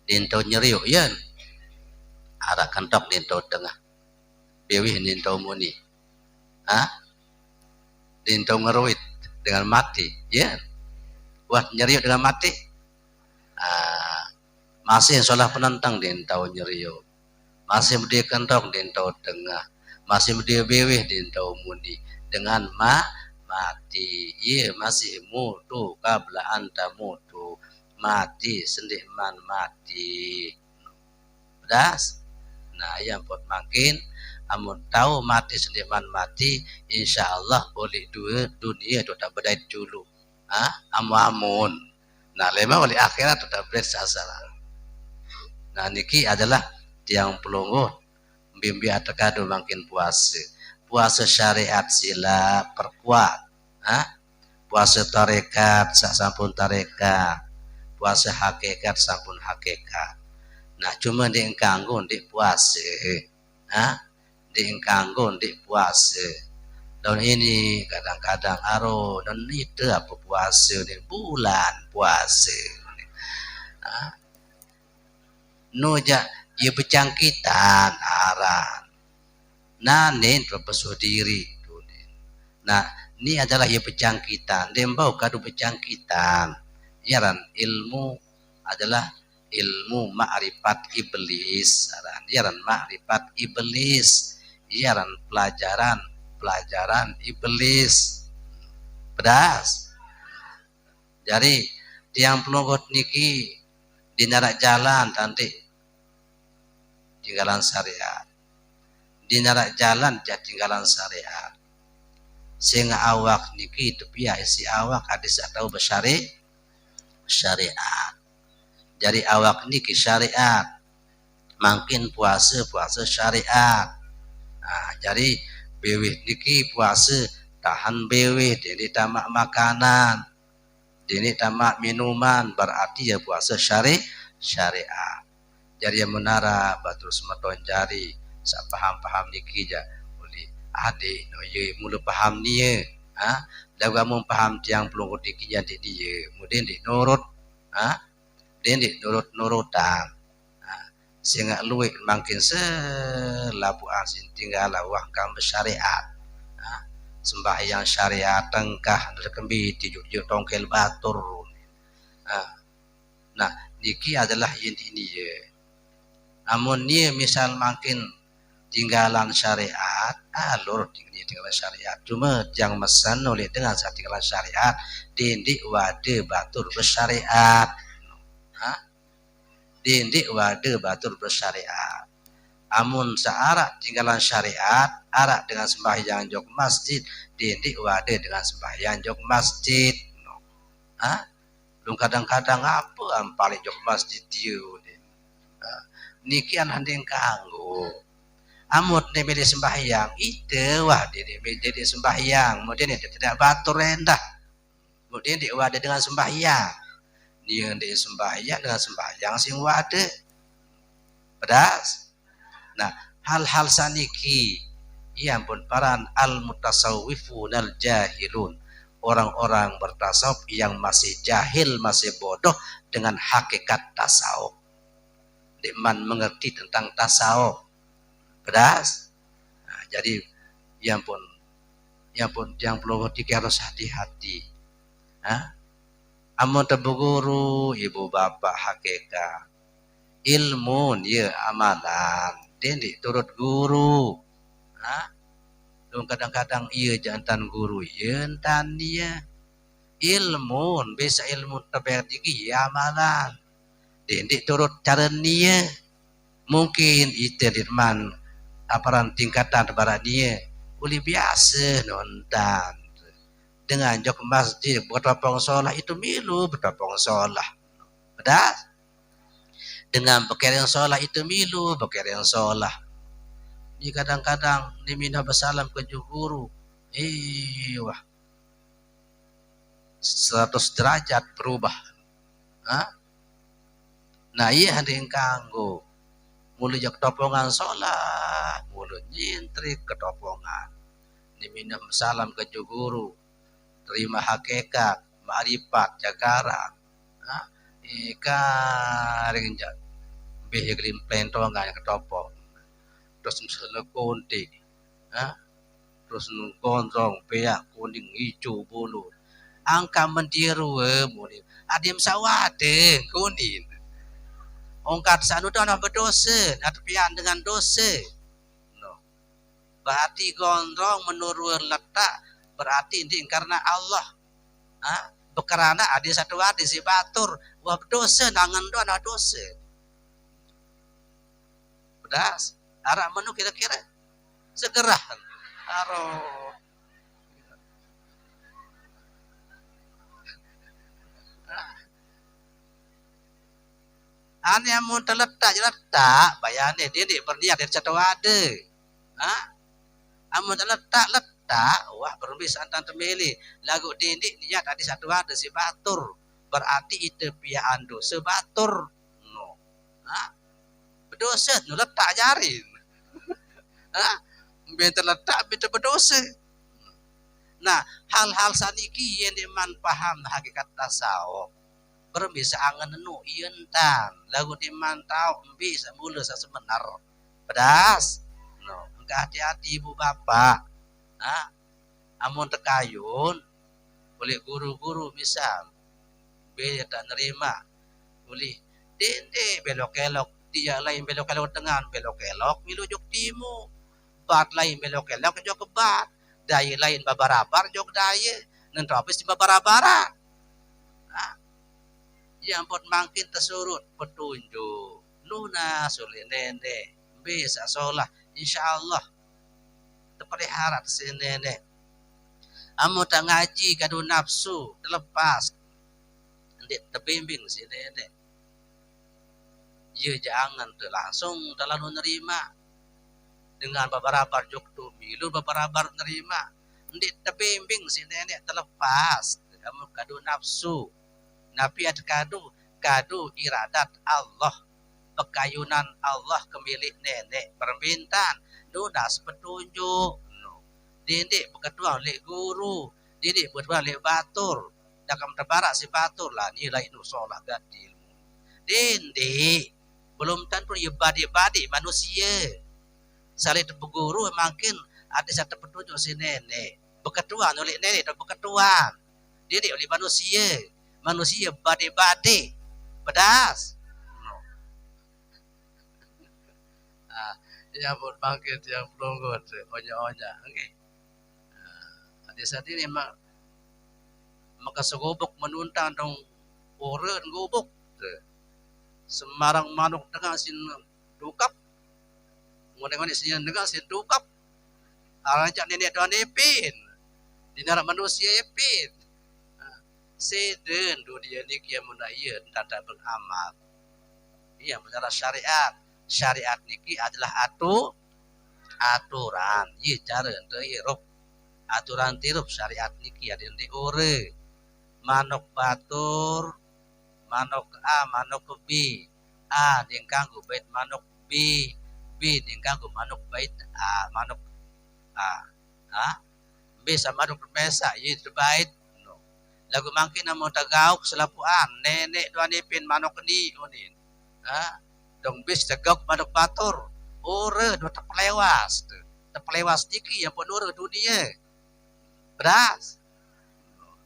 A: dintau nyeriuk yan arah kentok dintau tengah bewih dintau muni dintau ngeruit dengan mati ya buat nyeriuk dengan mati masih salah penentang dintau nyeriuk masih dia kentok dintau tengah masih dia bewih dintau muni dengan mati iya masih mutu kabla anta mutu mati sendiman mati bedas. Nah yang buat makin amun tahu mati sendiman mati insyaallah boleh dunia tu tak berdait dulu amun nah lema oleh akhirat tu tak berdait sasaran. Nah niki adalah tiang pelungguh bimbi atakadu makin puasa syariat sila perkuat puasa tarekat sak sampun tarekat puasa hakikat sampun hakikat. Nah cuma di engkanggo di puasa di engkanggo di puasa tahun ini kadang-kadang aro dan itu apa puasa di bulan puasa nuja ia berjangkitan aran nanin terpesuh diri. Nah ini adalah ia berjangkitan dembau kadu berjangkitan yaran ilmu adalah ilmu ma'rifat iblis yaran ma'rifat iblis yaran pelajaran iblis pedas. Jadi tiang pelunggut niki dinarak jalan nanti tinggalan syariat dinarak jalan jadi tinggalan syariat sehingga awak niki tepi isi awak hadis atau bersyariat. Jadi awak niki syariat makin puasa syariat. Nah, jadi bewih niki puasa tahan bewih jadi tamak makanan jadi tamak minuman berarti ya puasa syariat. Jadi yang menara batul semeton jari sak paham niki ja boleh adik no ye mula paham dia dah kamu paham tiang pelunggut niki jadi dia kemudian di nurut dia di nurutan sehingga luwek makin selapu asin tinggal wah kam bersyariat sembahyang syariat tengkah kembi tujuh tongkel batur. Nah niki adalah inti ini Amun dia misal makin tinggalan syariat, alur tinggalan syariat. Cuma yang mesan oleh dengan tinggalan syariat, dindik wade batur bersyariat. Dindik wade batur bersyariat. Amun searak tinggalan syariat, arak dengan sembahyang jog masjid, dindik wade dengan sembahyang jog masjid. Kadang-kadang apa paling jog masjid dia. Nikian handing kanggo. Amut dia milih sembahyang, itu wah dia milih sembahyang. Kemudian dia tidak batur rendah. Kemudian dia wade dengan sembahyang. Dia sembahyang dengan sembahyang sing wade. Pedas. Nah, hal-hal saniki ia pun para al-mutasawwifun al-jahilun. Orang-orang bertasawuf yang masih jahil, masih bodoh dengan hakikat tasawuf. Diman mengerti tentang tasawuf. Pedas. Nah, jadi yang perlu kita harus hati-hati. Amun tebu guru, ibu bapak hakikat. Ilmu ya amalan. Dia turut guru. Kadang-kadang ia jantan guru, jantan dia. Ilmu, bisa ilmu terbaik ya amalan. Dia turut cara dia. Mungkin itu dirman aparan tingkatan barat dia boleh biasa nonton dengan jok masjid bertopong sholah itu milu bertopong sholah. Pedas. Dengan berkirim sholah itu milu berkirim sholah. Ini kadang-kadang diminta bersalam ke guru, wah 100 derajat berubah. Nah iya ada yang kanggo mulai jak topongan sholat, mulai nyintrik ke topongan. Diminta salam ke guru, terima hakikat, ma'rifat, jakaran. Ika ringjat, beheglim pentongan ke topong. Terus misalnya konti, terus gondrong, peyak, kuning, hijau, bulu. Angka mentiru, mulai. Adim sawade, kuning. Ongkat sanu tu anak berdosa, atau pian dengan dosa. No. Berarti gondrong menurut letak, berarti ini karena Allah. Bekerana ada satu ada si batur, wah berdosa, nangan tu anak dosa. Pedas. Arak menu kira-kira segera aroh ane amun terletak bayane dia berniat dari satu ada. Amun terletak wah berbis antan temeli lagu dindik niat ada satu ada si batur berarti itu piaan dosa batur no. Berdosa no letak jarin. Bentar letak bentar berdosa. Nah, hal-hal saniki yang diman paham hakikat tasawuf. Berbisa angan nu ientan, lagu diman tahu bisa mula sebenar. Pedas. No, hati-hati ibu bapak. Amun tekayun boleh guru-guru misal beliau tak nerima boleh dende belok-kelok dia lain belok-kelok dengan belok-kelok milujuk timu bat lain belok-kelok jog ke bat daya lain babarabar jog daya nanti habis di babara-bara. Yang pun makin tersurut petunjuk luna sulit nenek bisa sholah insyaallah terpelihara si nenek. Amu tak ngaji kadu nafsu terlepas ndik terbimbing si nenek. Ya jangan langsung terlalu nerima dengan beberapa joktu milu beberapa nerima ndik terbimbing si nenek terlepas kamu kadu nafsu nabi ad kadu iradat Allah pekayunan Allah kemilik nenek permintaan lunas petunjuk didik berketua oleh guru didik berketua oleh batur dakam terbarak si batur lah nilai itu sholat gadil didik belum tentu ya badi-badi manusia salih berguru makin ada satu petunjuk si nenek berketua oleh nenek dan berketua didik oleh manusia badi-badi pedas Ya pun bangkit yang pelunggut onya-onya. Okey. Adi sadini maka segobok menuntang dong oren gobok. Semarang manuk dengan sin dukap. Ngone-ngone sin dengan sin dukap. Arajak nenek doan epin. Dinara manusia epin. Seden dunia ni kia munayen tanda beramal. Iya menara syariat. Syariat niki adalah aturan. Ye cara ente ye rob. Aturan tirup syariat niki ada di ore. Manuk batur, manuk A, manuk B. A dingkanggu bait manuk B. B dingkanggu manuk bait A, manuk A. Ha? B sama manuk mesa ye bait. No. Lagu mangkin namo tagauk selapuan nenek doan ipin manuk ni unin. Ha? Dong bis tegok manuk batur. Ore do terpelewas. Terpelewas diki yang pun ore dunia. Beras.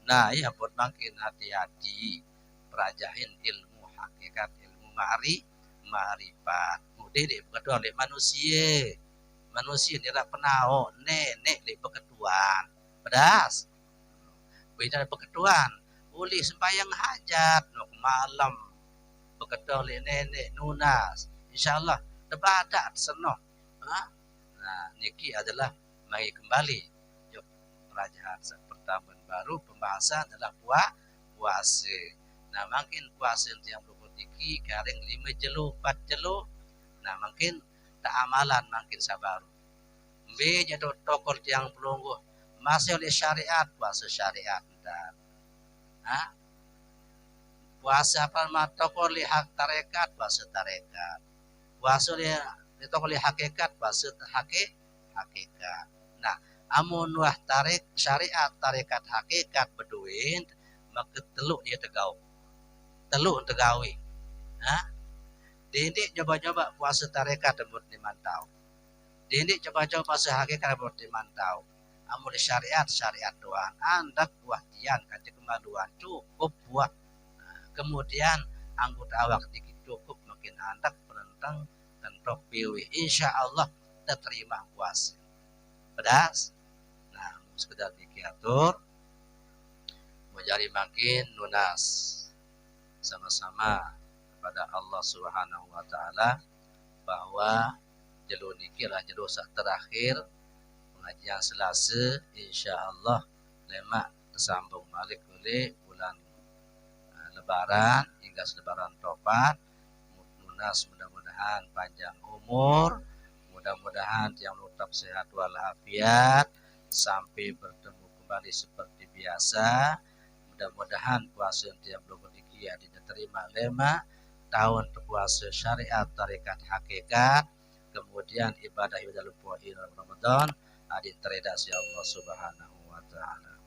A: Nah, ya pun makin hati-hati perajahin ilmu hakikat, ilmu ma'rifat. Mudah deh berketuan oleh manusia. Manusia tidak pernah nenek deh berketuan. Beras. Beda berketuan. Boleh sembahyang hajat nok malam. Berketuan oleh nenek nunas. InsyaAllah debadat senoh. Nah, niki adalah mari kembali. Yuk, kerajaan pertama baru pembahasan adalah puasa. Nah, makin puasa yang berputiki garing 5 jelu, 4 jelu. Nah, makin tak amalan makin sabar. Be jatuh tokol yang pelungguh masih oleh syariat puasa syariat dan puasa apa matokol li hak tarekat puasa tarekat. Puasa oleh tokol li hakikat puasa hakikat. Nah, amun wah tarik syariat tarekat hakikat beduin maka teluk dia tegau. Teluk tegawi. Dindik coba-coba puasa tarekat buat dimantau. Dindik coba-coba puasa hakikat buat dimantau. Amun syariat doang. Andak buah tian kata kemaluan cukup buah. Kemudian anggota awak dikit cukup makin andak penentang dan tok piwi. Insya Allah terima puasa. Pedas. Nah, sekedar dikiatur menjadi makin lunas sama-sama kepada Allah Subhanahu wa taala bahwa jelu niki lah jelu sak terakhir pengajian Selasa insyaallah lemak tersambung balik oleh bulan lebaran hingga lebaran tobat lunas mudah-mudahan panjang umur mudah-mudahan yang tetap sehat walafiat sampai bertemu kembali seperti biasa. Mudah-mudahan puasa yang belum berdiki diterima lema tahun puasa syariat tarekat hakikat kemudian ibadah lupa Ramadan ditereda si Allah Subhanahu wa taala.